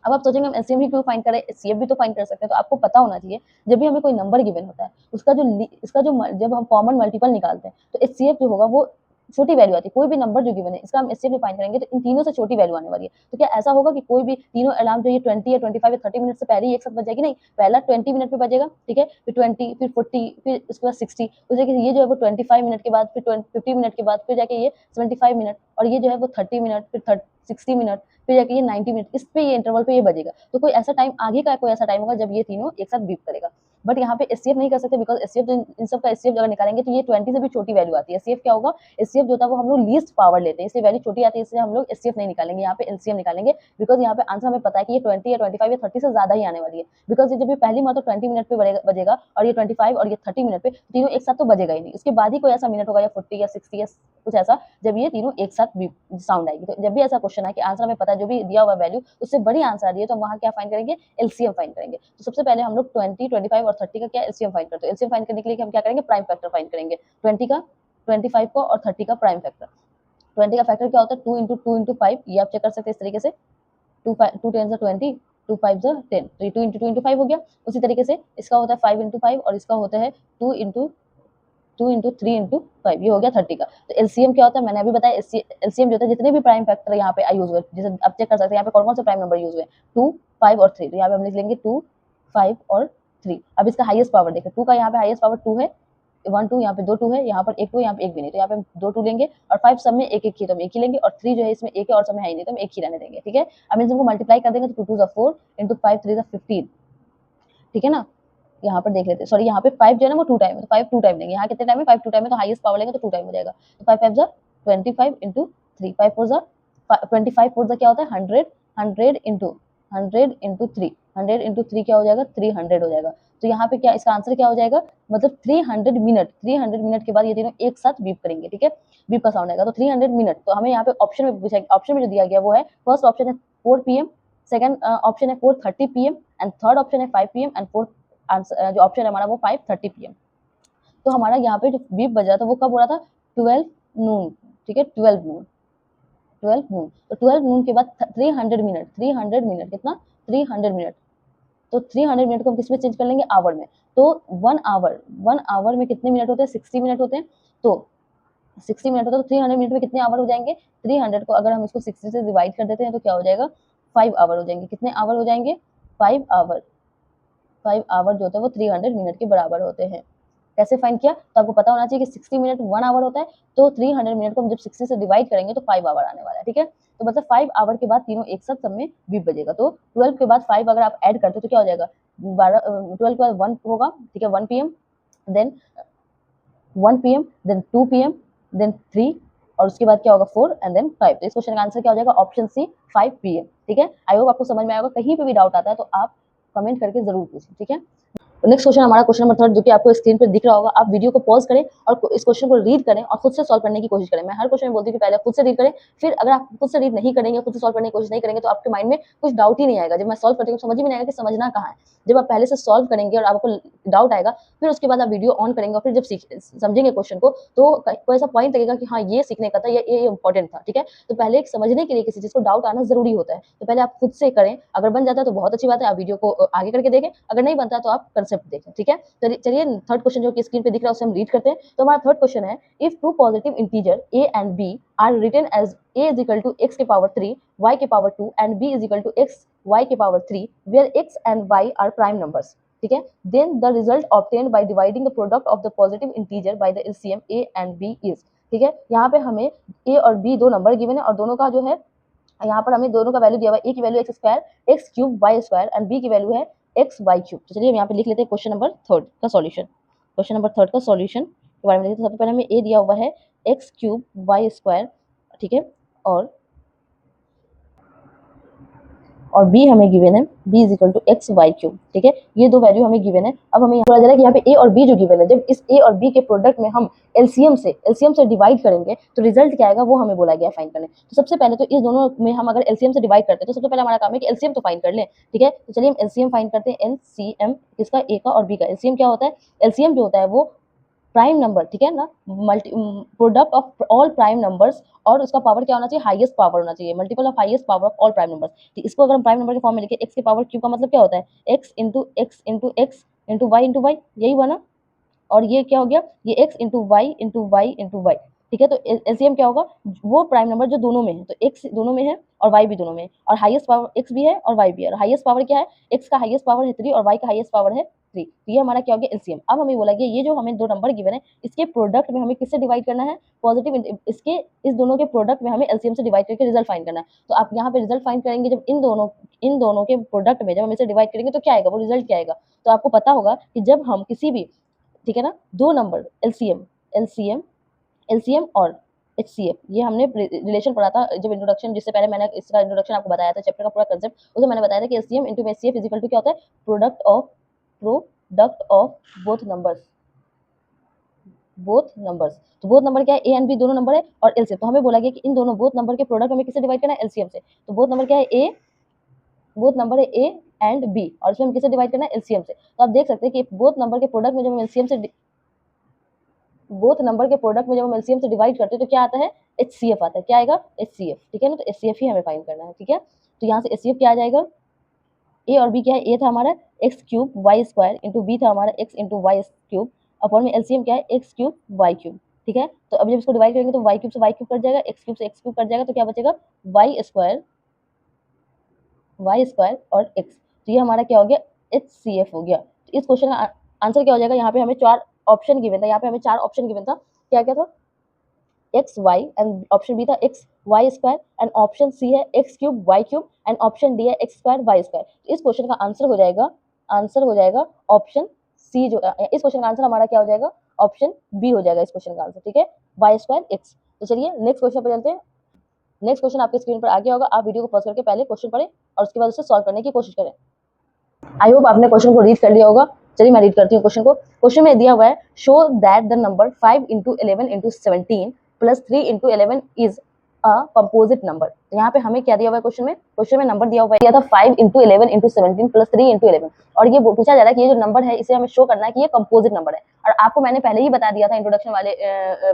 अब आप सोचेंगे हम एलसीएम ही क्यों फाइंड करें, एचसीएफ भी तो फाइंड कर सकते हैं। तो आपको पता होना चाहिए जब भी हमें कोई नंबर गिवन होता है उसका जो इसका जो जब हम कॉमन मल्टीपल निकालते हैं तो एचसीएफ जो होगा वो छोटी वैल्यू आती है। कोई भी नंबर जो गिवन है इसका हम एचसीएफ फाइंड करेंगे तो इन तीनों से छोटी वैल्यू आने वाली है। तो क्या ऐसा होगा कि कोई भी तीनों अलार्म जो ये 20 या 25 या 30 मिनट से पहले ही एक साथ बजेगी, नहीं, पहला 20 मिनट पे बजेगा, ठीक है, फिर 20, फिर 40, फिर उसके बाद 60, उस जगह ये जो है वो 25 मिनट के बाद, फिर 50 मिनट के बाद, फिर जाके ये 75 मिनट, और ये जो है वो 30 मिनट, फिर 60 मिनट, फिर जाके ये 90 मिनट, इस पे ये इंटरवल पे ये बजेगा। तो कोई ऐसा टाइम आगे का कोई ऐसा टाइम होगा जब ये तीनों एक साथ बीप करेगा। बट यहाँ पे एचसीएफ नहीं कर सकते, बिकॉज एचसीएफ इन सब का एचसीएफ अगर निकालेंगे तो ये 20 से भी छोटी वैल्यू आती है। एचसीएफ क्या होगा, एचसीएफ जो होता है वो हम लोग लीस्ट पावर लेते हैं, इसलिए वैल्यू छोटी आती है, इसलिए हम लोग एचसीएफ नहीं निकालेंगे, यहाँ पे एलसीएम निकालेंगे, बिकॉज यहाँ पे आंसर हमें पता है कि ये 20 या 25 या 30 से ज्यादा ही आने वाली है। बिकॉज ये जब ये पहली बार तो 20 मिनट पे बजेगा और ये 25 और ये 30 मिनट पे, तीनों एक साथ तो बजेगा ही नहीं, उसके बाद ही कोई ऐसा मिनट होगा या 40 या 60 या कुछ ऐसा जब ये तीनों एक साथ साउंड आएगी। तो जब भी ऐसा क्वेश्चन है कि आंसर हमें पता है जो भी दिया हुआ वैल्यू उससे बड़ी आंसर आ रही है तो हम वहाँ क्या फाइंड करेंगे, एलसीएम फाइंड करेंगे। तो सबसे पहले हम लोग 20, 25 और 30 का क्या एलसीएम फाइंड करते हैं। एलसीएम फाइंड करने के लिए हम क्या करेंगे, प्राइम फैक्टर फाइंड करेंगे, 20 का, 25 का और 30 का प्राइम फैक्टर। 20 का फैक्टर क्या होता है, 2 इंटू 2 इंटू 5, ये आप चेक कर सकते हैं इस तरीके से, 2 10 20, 2 5 10, तो ये 2 इंटू 2 इंटू 5 हो गया। उसी तरीके से इसका होता है 5 इंटू 5 और इसका होता है 2 इंटू 3 इंटू 5, ये हो गया 30 का। तो एलसीएम क्या होता है, मैंने अभी बताया, एलसीएम जो होता है जितने भी प्राइम फैक्टर यहाँ पे यूज हुए, जैसे आप चेक कर सकते हैं यहाँ पे कौन कौन से प्राइम नंबर यूज हुए, 2, 5 और 3, तो यहाँ पे हम लिख लेंगे 2, 5 और 3। अब इसका हाईएस्ट पावर देखें, 2 का यहाँ पे हाईएस्ट पावर 2 है, 1 2, यहाँ पे 2 2 है, यहाँ पर 1 2, यहाँ पे 1 भी नहीं, तो यहाँ पे हम 2 2 लेंगे, और 5 सब में एक एक ही, तो हम एक ही लेंगे, और 3 जो है इसमें एक है और सब में है ही नहीं, तो हम एक ही रहने देंगे, ठीक है। अब इन सबको मल्टीप्लाई कर देंगे तो 2 2 4 इंटू 5 3 15, ठीक है ना। यहाँ पर देख लेते हैं, सॉरी यहाँ पे 5 जो है ना वो 2 टाइम है, तो 5 2 टाइम लेंगे, यहाँ कितने टाइम है, 5 2 टाइम है, तो हाईएस्ट पावर लेंगे तो 2 टाइम हो जाएगा। तो 5 5 जा 25 इंटू 3, 5 4 जा 25, 4 जा क्या होता है 100, 100 इंटू 3, 100 इंटू 3 क्या हो जाएगा, 300 हो जाएगा। तो यहाँ पे क्या इसका आंसर क्या हो जाएगा, मतलब 300 मिनट, 300 मिनट के बाद ये तीनों एक साथ बीप करेंगे, ठीक है, बीप का साउंड आएगा, तो 300 मिनट। तो हमें यहाँ पे ऑप्शन में पूछा, ऑप्शन में जो दिया गया वो है, फर्स्ट ऑप्शन है 4 PM, सेकंड ऑप्शन है 4:30 PM एंड थर्ड ऑप्शन है 5 PM एंड फोर्थ आंसर जो ऑप्शन है हमारा वो 5:30 PM। तो हमारा यहाँ पे जो बीप बजा था वो कब हो रहा था, 12 नून, ठीक है, 12 नून, 12 नून। तो 12 नून के बाद 300 मिनट, 300 मिनट कितना, 300 मिनट, तो 300 मिनट को हम किस में चेंज कर लेंगे, आवर में। तो 1 आवर में कितने मिनट होते हैं, 60 मिनट होते हैं। तो 60 मिनट होता है तो 300 मिनट में कितने आवर हो जाएंगे, 300 को अगर हम इसको 60 से डिवाइड कर देते हैं तो क्या हो जाएगा, 5 आवर हो जाएंगे। कितने आवर हो जाएंगे, 5 आवर। 5 आवर जो होता है वो 300 मिनट के बराबर होते हैं। कैसे फाइंड किया, तो आपको पता होना चाहिए कि 60 मिनट 1 आवर होता है, तो 300 मिनट को हम जब 60 से डिवाइड करेंगे तो 5 आवर आने वाला है, ठीक है। तो मतलब 5 आवर के बाद तीनों एक साथ सब में बीप बजेगा। तो 12 के बाद 5 अगर आप ऐड करते हो तो क्या हो जाएगा, 12 के बाद 1 होगा, ठीक है, 1 PM, then 1 PM, then 2 PM, then 3, और उसके बाद क्या होगा 4 एंड देन 5। तो इस क्वेश्चन का आंसर क्या हो जाएगा, ऑप्शन सी 5 PM, ठीक है। आई होप आपको समझ में आएगा, कहीं पे भी डाउट आता है तो आप कमेंट करके जरूर पूछें, ठीक है। नेक्स्ट क्वेश्चन हमारा क्वेश्चन नंबर 3 जो कि आपको स्क्रीन पे दिख रहा होगा। आप वीडियो को पॉज करें और इस क्वेश्चन को रीड करें और खुद से सॉल्व करने की कोशिश करें। मैं हर क्वेश्चन में बोलती हूँ कि पहले खुद से रीड करें, फिर अगर आप खुद से रीड नहीं करेंगे, खुद से सॉल्व करने की कोशिश नहीं करेंगे तो आपके माइंड में कुछ डाउट ही नहीं आएगा। जब मैं सॉल्व करती हूँ समझ ही नहीं आएगा कि समझना कहाँ है। जब आप पहले से सॉल्व करेंगे और आपको डाउट आएगा, फिर उसके बाद आप वीडियो ऑन करेंगे और फिर जब समझेंगे क्वेश्चन को तो कोई ऐसा पॉइंट लगेगा कि हाँ ये सीखने का था, ये इंपॉर्टेंट था। ठीक है, तो पहले एक समझने के लिए किसी चीज को डाउट आना जरूरी होता है, तो पहले आप खुद से करें। अगर बन जाता है तो बहुत अच्छी बात है, आप वीडियो को आगे करके देखें। अगर नहीं बनता तो आप कंसेप्ट देखें। ठीक है, चलिए थर्ड क्वेश्चन जो कि स्क्रीन पे दिख रहा है उसे हम रीड करते हैं। तो हमारा थर्ड क्वेश्चन है, if two positive integer a and b are written as a is equal to x के पावर 3 y के power 2 and b is equal to x y के power 3 where x and y are prime numbers। ठीक है, then the result obtained by dividing the product of the positive integer by the LCM a and b is। ठीक है, यहाँ पे हमें a और b दो नंबर गिवन है और दोनों का जो है यहाँ पर हमें दोनों का वैल्यू दिया हुआ है। ए की value x square x cube y square and b की वैल्यू है एक्स वाई क्यूब। तो चलिए हम यहाँ पे लिख लेते हैं क्वेश्चन नंबर थर्ड का सॉल्यूशन। क्वेश्चन नंबर थर्ड का सॉल्यूशन के बारे में देखते हैं। सबसे पहले हमें ए दिया हुआ है एक्स क्यूब वाई स्क्वायर, ठीक है, और b हमें गिवन है b is equal to x y cube. ठीक है, ये दो वैल्यू हमें गिवन है। अब हमें बोला जा रहा है कि यहाँ पे a और b जो गिवन है, जब इस a और b के प्रोडक्ट में हम एलसीएम से डिवाइड करेंगे तो रिजल्ट क्या आएगा वो हमें बोला गया फाइंड करने। तो सबसे पहले तो इस दोनों में हम अगर एलसीएम से डिवाइड करते हैं तो सबसे पहले हमारा काम है कि एलसीएम तो फाइंड कर लें। ठीक है, तो चलिए हम एलसीएम फाइंड करते हैं। एलसीएम किसका, a का और b का। एलसीएम क्या होता है, एलसीएम जो होता है वो प्राइम नंबर, ठीक है ना, multi product of all prime numbers और उसका पावर क्या होना चाहिए, हाईएस्ट पावर होना चाहिए, multiple of highest power of all prime numbers. तो इसको अगर हम प्राइम नंबर के फॉर्म में लिखे एक्स के पावर क्यूब का मतलब क्या होता है, x into x into x into y, यही हुआ ना। और ये क्या हो गया, ये x into y into y into y. ठीक है, तो एलसीएम क्या होगा, वो प्राइम नंबर जो दोनों में है, तो एक्स दोनों में है और वाई भी दोनों में है और हाईएस्ट पावर एक्स भी है और वाई भी है। और हाईएस्ट पावर क्या है, एक्स का हाईएस्ट पावर है 3 और वाई का हाईएस्ट पावर है 3। तो ये हमारा क्या हो गया एलसीएम। अब हमें बोला गया ये जो हमें दो नंबर गिवन है इसके प्रोडक्ट में हमें किससे डिवाइड करना है, पॉजिटिव, इसके इस दोनों के प्रोडक्ट में हमें एलसीएम से डिवाइड करके रिजल्ट फाइंड करना है। तो आप यहाँ पे रिजल्ट फाइंड करेंगे, जब इन दोनों के प्रोडक्ट में जब हम इसे डिवाइड करेंगे तो क्या आएगा, वो रिजल्ट क्या आएगा। तो आपको पता होगा कि जब हम किसी भी, ठीक है ना, दो नंबर एलसीएम और एचसीएफ, ये हमने रिलेशन पढ़ा था जब इंट्रोडक्शन, जिससे पहले मैंने इसका इंट्रोडक्शन आपको बताया था, चैप्टर का पूरा कांसेप्ट, उसे मैंने बताया था कि LCM into HCF is equal to क्या होता है, प्रोडक्ट ऑफ बोथ नंबर्स। तो बोथ नंबर क्या है, ए एंड बी दोनों नंबर है और एलसीएम। तो हमें बोला गया कि इन दोनों बोथ नंबर के प्रोडक्ट हमें किससे डिवाइड करना है, एलसीएम से। तो बोथ नंबर क्या है, बोथ नंबर है ए एंड बी और इसमें हम किससे डिवाइड करना है, एलसीएम से। तो आप देख सकते हैं कि बोथ नंबर के प्रोडक्ट में जब हम एलसीएम से डिवाइड करते हैं तो क्या आता है, एचसीएफ आता है। क्या आएगा, एचसीएफ। ठीक है ना, तो एचसीएफ ही हमें फाइंड करना है। ठीक है, तो यहाँ से एचसीएफ क्या आ जाएगा, ए और बी क्या है, ए था हमारा x cube y square into b था हमारा x into y cube, upon में एलसीएम क्या है, एक्स क्यूब वाई क्यूब। ठीक है, तो अब जब इसको डिवाइड करेंगे तो वाई क्यूब से वाई क्यूब कट जाएगा, एक्स क्यूब से एक्स क्यूब कट जाएगा, तो क्या बचेगा, वाई स्क्वायर और एक्स। तो ये हमारा क्या हो गया, एचसीएफ हो गया। तो इस क्वेश्चन का आंसर क्या हो जाएगा, यहाँ पे हमें चार ऑप्शन गिवन था, यहाँ पे हमें चार ऑप्शन गिवन था। क्या क्या था, x y and option B था x y square and option C है x cube y cube and option D है एक्स स्क्वायर वाई स्क्वायर। तो इस क्वेश्चन का आंसर हो जाएगा ऑप्शन सी। जो इस क्वेश्चन का आंसर हमारा क्या हो जाएगा, ऑप्शन बी हो जाएगा इस क्वेश्चन का आंसर। ठीक है, वाई स्क्वायर एक्स। तो चलिए नेक्स्ट क्वेश्चन पे चलते हैं। नेक्स्ट क्वेश्चन आपके स्क्रीन पर आ गया होगा, आप वीडियो को पॉज करके पहले क्वेश्चन पढ़ें और उसके बाद उसे सॉल्व करने की कोशिश करें। आई होप आपने क्वेश्चन को रीड कर लिया होगा। चलिए मैं रीड करती हूँ क्वेश्चन को। क्वेश्चन में दिया हुआ है, show that the number 5 into 11 into 17 plus 3 into 11 is a composite number. यहाँ पे हमें क्या दिया हुआ है, क्वेश्चन में नंबर दिया हुआ है, था 5 इंटू 11 इंटू 17 प्लस 3 इंटू 11 और ये पूछा जा रहा है कि ये जो नंबर है इसे हमें शो करना है कि ये कंपोजिट नंबर है। और आपको मैंने पहले ही बता दिया था इंट्रोडक्शन वाले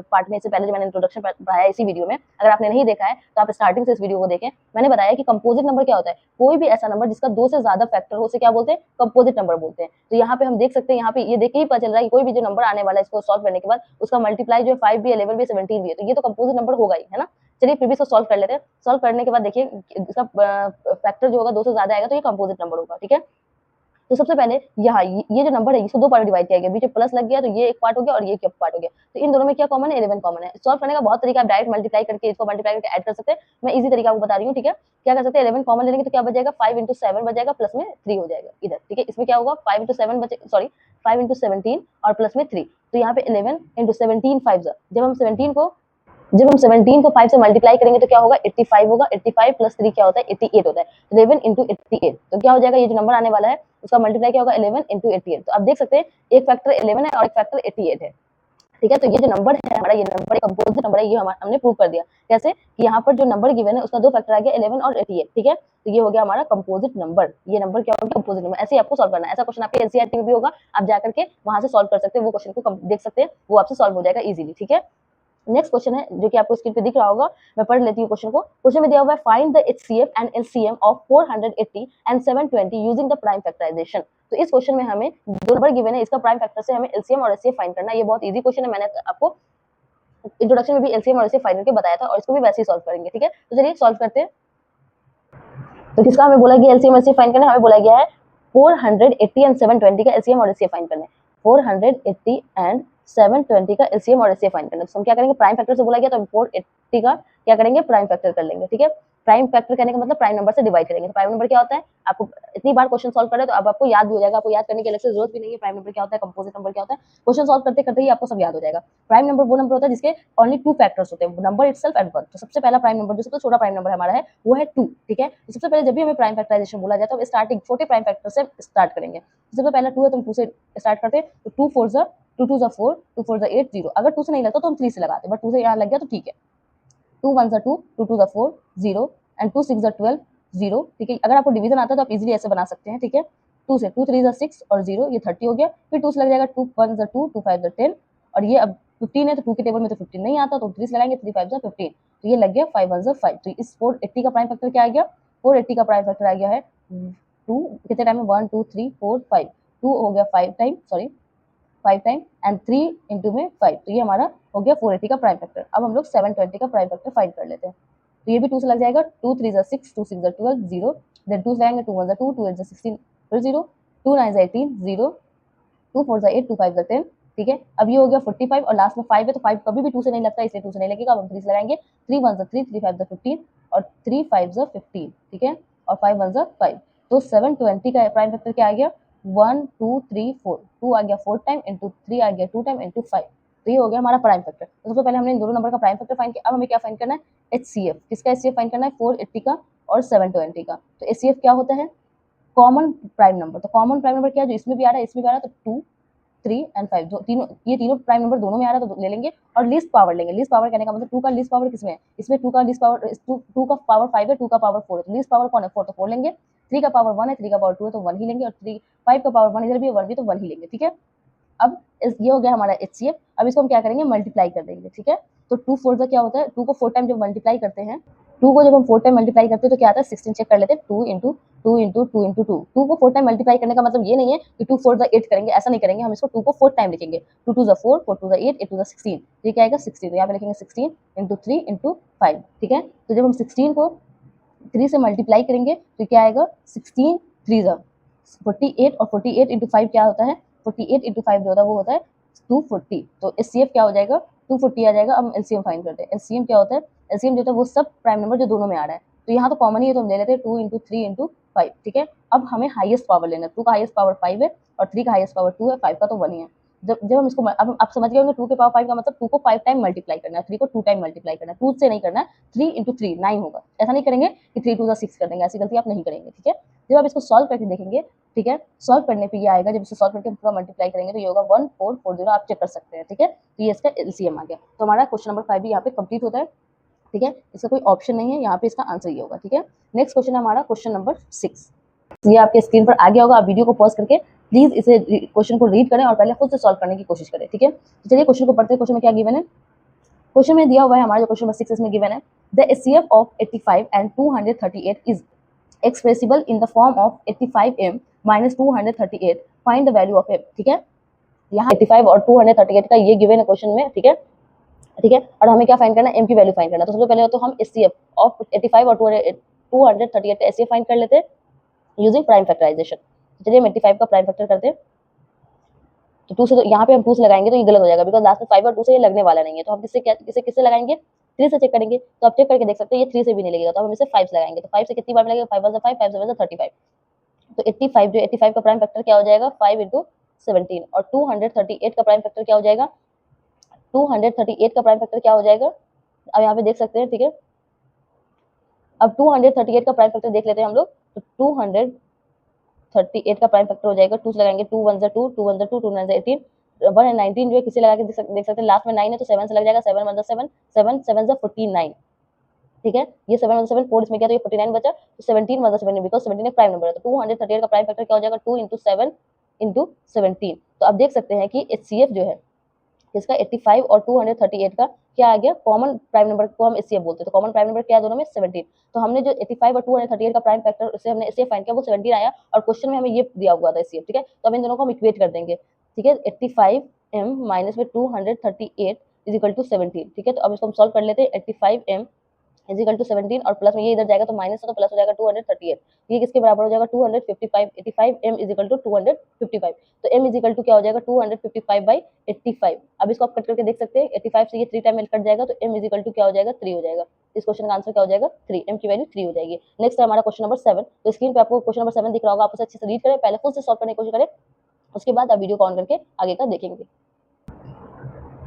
पार्ट में, इससे पहले जो मैंने इंट्रोडक्शन पढ़ाया इसी वीडियो में, अगर आपने नहीं देखा है तो आप स्टार्टिंग से इस वीडियो को देखें। मैंने बताया कि कंपोजिट नंबर क्या होता है, कोई भी ऐसा नंबर जिसका 2 से ज्यादा फैक्टर हो उसे क्या बोलते हैं, कंपोजिट नंबर बोलते हैं। तो यहाँ पे हम देख सकते हैं, यहाँ पे ये देख के ही पता चल रहा है कि कोई भी जो नंबर आने वाला है इसको सॉल्व करने के बाद उसका मल्टीप्लाई जो है 5 भी है, 11 भी है, 17 भी है, तो ये तो कंपोजिट नंबर होगा ही, है ना। चलिए फिर भी इसको सॉल्व कर लेते हैं। सॉल्व करने के बाद देखिए इसका फैक्टर जो होगा 2 से ज्यादा आएगा तो ये कंपोजिट नंबर होगा। ठीक है, तो सबसे पहले यहाँ ये जो नंबर है इसको दो पार्ट डिवाइड किया गया, बीच में प्लस लग गया तो ये एक पार्ट हो गया और ये एक पार्ट हो गया। तो इन दोनों में क्या कॉमन है, 11 कॉमन है। सॉल्व करने का बहुत तरीका, आप डायरेक्ट मल्टीप्लाई करके इसको मल्टीप्लाई करके ऐड कर सकते हैं। मैं इजी तरीका आपको बता रही हूँ। ठीक है, क्या कर सकते हैं, 11 कॉमन लेंगे तो क्या बचेगा, 5 इंटू 7 बचेगा, प्लस में 3 हो जाएगा इधर। ठीक है, इसमें क्या होगा, 5 इंटू 7 बचे, सॉरी 5 इंटू 17 और प्लस में 3, तो यहाँ पे 11 इंटू 17 5। जब हम 17 को 5 से मल्टीप्लाई करेंगे तो क्या होगा, 85 होगा। 85 प्लस 3 क्या होता है, 88 होता है। 11 इंटू 88, तो क्या हो जाएगा, ये जो नंबर आने वाला है उसका मल्टीप्लाई क्या होगा 11 इंटू 88। तो आप देख सकते हैं एक फैक्टर 11 है और एक फैक्टर 88 है। ठीक है, तो ये जो नंबर है हमारा, ये नंबर कंपोजिट नंबर है, ये हमने प्रूव कर दिया। कैसे कि यहाँ पर जो नंबर गिवन है उसका दो फैक्टर आ गया 11 और 88। ठीक है, तो ये हो गया हमारा कंपोजिट नंबर। ये नंबर क्या होगा, कंपोजिट नंबर। ऐसे ही आपको सॉल्व करना है। ऐसा क्वेश्चन आपके एनसीईआरटी में भी होगा, आप जाकर के वहां से सॉल्व कर सकते हैं, वो क्वेश्चन को देख सकते हैं, वो आपसे सॉल्व हो जाएगा इजीली। ठीक है, नेक्स्ट क्वेश्चन है जो कि आपको स्क्रीन पे दिख रहा होगा, मैं पढ़ लेती हूँ क्वेश्चन को। क्वेश्चन में दिया हुआ है find the HCF and LCM of 480 and 720 using the prime factorisation. तो इस क्वेश्चन में हमें दो नंबर गिवन है, इसका प्राइम फैक्टर से हमें एलसीएम और एचसीएफ फाइंड करना है। ये बहुत इजी क्वेश्चन है, मैंने आपको इंट्रोडक्शन में भी एलसीएम और एचसीएफ फाइंड करके बताया था, और इसको भी वैसे ही सॉल्व करेंगे। ठीक है, तो चलिए सॉल्व करते हैं। तो किसका हमें बोला गया एलसीएम और एचसीएफ फाइंड करना है, हमें बोला गया है 480 एंड 720 का एलसीएम और एचसीएफ फाइंड करना है। 480 एंड 720 का एलसीएम और एचसीएफ फाइंड करना है। तो हम क्या करेंगे, प्राइम फैक्टर से बोला गया तो हम 480 का क्या करेंगे, प्राइम फैक्टर कर लेंगे। ठीक है, प्राइम फैक्टर करने का मतलब प्राइम नंबर से डिवाइड करेंगे। तो प्राइम नंबर क्या होता है, आपको इतनी बार क्वेश्चन सॉल्व कर रहे हैं तो अब आपको याद भी हो जाएगा, आपको याद करने की अलग से जरूरत भी नहीं है। प्राइम नंबर क्या होता है, कंपोजिट नंबर क्या होता है, क्वेश्चन सॉल्व करते करते ही आपको सब याद हो जाएगा। प्राइम नंबर वो नंबर होता है जिसके ओनली टू फैक्टर्स होते हैं, नंबर इटसेल्फ एंड 1। तो सबसे पहला प्राइम नंबर जो सबसे छोटा प्राइम नंबर हमारा है वो है 2। ठीक है, तो सबसे पहले जब भी हमें प्राइम फैक्टराइजेशन बोला जाता है तो स्टार्टिंग छोटे प्राइम फैक्टर से स्टार्ट करेंगे। सबसे पहला 2 है तो हम 2 से स्टार्ट करते हैं। तो 2 4 जा 2 2 जा 4, 2 4 जा 8 0। अगर 2 से नहीं लगता तो हम 3 से लगाते, बट 2 से यहाँ लग गया तो ठीक है। 2 1 जा 2, 2 2 जा 4 0 एंड 2 6 जा 12 0। ठीक है, अगर आपको डिवीजन आता है तो आप इजीली ऐसे बना सकते हैं। ठीक है, 2 से 2 3 जा 6 और 0, ये 30 हो गया। फिर 2 से लग जाएगा 2 1 जा 2, 2 5 जा 10, और ये अब 15 है तो 2 के टेबल में तो 15 नहीं आता, तो 3 से लगाएंगे, 3 5 जा 15, तो ये लग गया 5 1 जा 5। तो इस 480 का प्राइम फैक्टर क्या आ गया, 480 का प्राइम फैक्टर आ गया है 2। कितने टाइम में, 1 2 3 4 5, 2 हो गया 5 time, sorry 5 time and 3 into में 5, तो ये हमारा हो गया 480 का प्राइम फैक्टर। अब हम लोग 720 का प्राइम फैक्टर फाइंड कर लेते हैं। तो ये भी 2 से लग जाएगा, 2 3 जा 6, 2 6 जा 12 0, देन 2 से लगाएंगे, 2 1 जा 2, 2 8 जा 16 फिर 0, 2 9 जा 18 0, 2 4 जा 8, 2 5 जा 10। ठीक है, अब ये हो गया 45 और लास्ट में 5 है, तो 5 कभी भी 2 से नहीं लगता, इसलिए 2 से नहीं लगेगा। अब हम 3 से लगाएंगे, 3 1 जा 3, 3 5 जा 15 और 3 5 जा 15। ठीक है, और 5 1 जा 5। तो 720 का प्राइम फैक्टर क्या आ गया, 1 2 3 4, 2 आ गया 4 टाइम इंटू 3 आ गया 2 टाइम इंटू 5। तो ये हो गया हमारा प्राइम फैक्टर। तो सबसे पहले हमने इन दोनों नंबर का प्राइम फैक्टर फाइंड किया। अब हमें क्या फाइंड करना है, एचसीएफ। किसका एचसीएफ फाइंड करना है, 480 का और 720 का। तो एचसीएफ क्या होता है, कॉमन प्राइम नंबर। तो कॉमन प्राइम नंबर क्या है, जो इसमें भी आ रहा है इसमें भी आ रहा है, तो 2 3 एंड 5 जो तीनों, ये तीनों प्राइम नंबर दोनों में आ रहा है तो ले लेंगे। और लीस्ट पावर लेंगे। लीस्ट पावर कहने का मतलब 2 का लीस्ट पावर किसमें है, इसमें 2 का लीस्ट पावर 2 का पावर 5 है, 2 का पावर 4 है, तो लीस्ट पावर कौन है, 4, तो 4 लेंगे। 3 का पावर 1 है, 3 का पावर 2 है तो 1 ही लेंगे, और 5 का पावर 1 इधर भी है, 1 भी, तो 1 ही लेंगे। ठीक है, अब ये हो गया हमारा एचसीएफ। अब इसको हम क्या करेंगे, मल्टीप्लाई कर देंगे। ठीक है, तो 2 4 का क्या होता है, 2 को 4 टाइम जब मल्टीप्लाई करते हैं, 2 को जब हम 4 टाइम मल्टीप्लाई करते हैं तो क्या आता है, 16 चेक कर लेते हैं, 2 इंटू 2 इंटू 2 इंटू 2। 2 को 4 टाइम मल्टीप्लाई करने का मतलब ये नहीं है कि 2 4 8 करेंगे, ऐसा नहीं करेंगे, हम इसको 2 को 4 टाइम लिखेंगे। 2 2 4, 4 2 8, 8 2 16, ये क्या आएगा 16। तो यहाँ पे लिखेंगे 16 इंटू 3 इंटू 5। ठीक है, तो जब हम 16 को 3 से मल्टीप्लाई करेंगे तो क्या आएगा, 16 3 जा 48, और 48 इंटू 5 क्या होता है, 48 इंटू 5 जो होता है वो होता है 240। तो एचसीएफ क्या हो जाएगा, 240 आ जाएगा। अब एलसीएम फाइंड करते हैं। एलसीएम क्या होता है, एलसीएम जो होता है वो सब प्राइम नंबर जो दोनों में आ रहा है, तो यहाँ तो कॉमन ही है तो हम ले लेते हैं 2 इंटू 3 इंटू 5। ठीक है, अब हमें हाईएस्ट पावर लेना है। 2 का हाईएस्ट पावर 5 है और 3 का हाईएस्ट पावर 2 है, 5 का तो 1 ही है। जब जब हम इसको अब आप समझ गए होंगे, 2 के पावर 5 का मतलब 2 को 5 टाइम मल्टीप्लाई करना है, 3 को 2 टाइम मल्टीप्लाई करना है, 2 से नहीं करना है। 3 इंटू 3 9 होगा, ऐसा नहीं करेंगे कि 3 2 6 कर देंगे, ऐसी गलती आप नहीं करेंगे। ठीक है, जब आप इसको सॉल्व करके देखेंगे, ठीक है, सॉल्व करने पे ये आएगा, जब इसे सॉल्व करके पूरा मल्टीप्लाई करेंगे तो ये होगा 1440, आप चेक कर सकते हैं। ठीक है, तो ये इसका एलसीएम आ गया। तो हमारा क्वेश्चन नंबर 5 भी यहाँ पे कंप्लीट होता है। ठीक है, इसका कोई ऑप्शन नहीं है, यहाँ पे इसका आंसर ये होगा। ठीक है, नेक्स्ट क्वेश्चन है हमारा क्वेश्चन नंबर 6। ये आपके स्क्रीन पर आ गया होगा, आप वीडियो को पॉज करके प्लीज इसे क्वेश्चन को रीड करें और पहले खुद से सॉल्व करने की कोशिश करें। ठीक है, तो चलिए क्वेश्चन को पढ़ते हैं। क्वेश्चन में क्या गिवन है, क्वेश्चन में दिया हुआ है हमारा जो क्वेश्चन नंबर 6 इसमें गिवन है, the HCF of 85 and 238 is expressible in the form of 85m minus 238, find the value of m। ठीक है, यहाँ 85 और 238 का ये गिवन है क्वेश्चन में। ठीक है, ठीक है, और हमें क्या फाइंड करना है, m की वैल्यू फाइंड करना है। तो सबसे पहले तो हम एचसीएफ ऑफ 85 और 238 का एचसीएफ फाइंड कर लेते हैं यूजिंग प्राइम फैक्टराइजेशन। चलिए हम 85 का प्राइम फैक्टर करते हैं। तो 2 से, तो यहाँ पे हम 2 से लगाएंगे तो ये गलत हो जाएगा, बिकॉज लास्ट में 5 और 2 से ये लगने वाला नहीं है। तो हम किससे लगाएंगे, 3 से चेक करेंगे। तो आप चेक करके देख सकते हैं ये 3 से भी नहीं लगेगा, तो हम इसे 5 से लगाएंगे। तो 5 से कितनी बार मिलेगा, 5 1 5, 5 7 35। तो 85 जो 85 का प्राइम फैक्टर क्या हो जाएगा, 5 इंटू 17, और 238 का प्राइम फैक्टर क्या हो जाएगा, 238 का प्राइम फैक्टर क्या हो जाएगा, अब यहाँ पे देख सकते हैं। ठीक है, अब 238 का प्राइम फैक्टर देख लेते हैं हम लोग। तो 238 का प्राइम फैक्टर हो जाएगा, 2 से लगाएंगे 2 1 2, 2 1 2, 2 9 18, 1 एंड 19 जो है किसी लगा के देख सकते हैं, लास्ट में 9 है तो 7 से लग जाएगा, 7 1 7, 7 7 49, ठीक है। ये 7 1 7 4 इसमें क्या, तो ये 49 बचा, तो 17 1 7 बिकॉज 17 एक प्राइम नंबर है, तो 238 का प्राइम फैक्टर क्या हो जाएगा, 2 × 7 × 17। तो आप देख सकते हैं कि HCF जो है इसका 85 और 238 का क्या आ गया, कॉमन प्राइम नंबर को हम HCF बोलते हैं, तो कॉमन प्राइम नंबर क्या है दोनों में, 17। तो हमने जो 85 और 238 का प्राइम फैक्टर उससे हमने HCF फाइंड किया, वो 17 आया, और क्वेश्चन में हमें ये दिया हुआ था HCF, ठीक है। तो अब इन दोनों को हम इक्वेट कर देंगे, ठीक है। 85m माइनस में 238 इज इक्वल टू 17, ठीक है। तो अब इसको हम सॉल्व कर लेते हैं, 85m इज इक्वल टू 17 और प्लस में ये इधर जाएगा तो माइनस है, तो प्लस हो जाएगा 238, ये किसके बराबर हो जाएगा, 255, 85m इज इक्वल टू 255, तो m इज इक्वल टू क्या हो जाएगा, 255/85। अब इसको आप कट करके देख सकते हैं, 85 से ये 3 टाइम कट जाएगा, तो m इज इक्वल टू क्या हो जाएगा, 3 हो जाएगा। इस क्वेश्चन का आंसर क्या हो जाएगा, 3, m की वैल्यू 3 हो जाएगी। नेक्स्ट है हमारा क्वेश्चन नंबर 7। तो स्क्रीन पे आपको क्वेश्चन नंबर 7 दिख रहा होगा, आप उसे अच्छे से रीड करें, पहले खुद से सॉल्व करने की कोशिश करें, उसके बाद आप वीडियो को ऑन करके आगे का देखेंगे।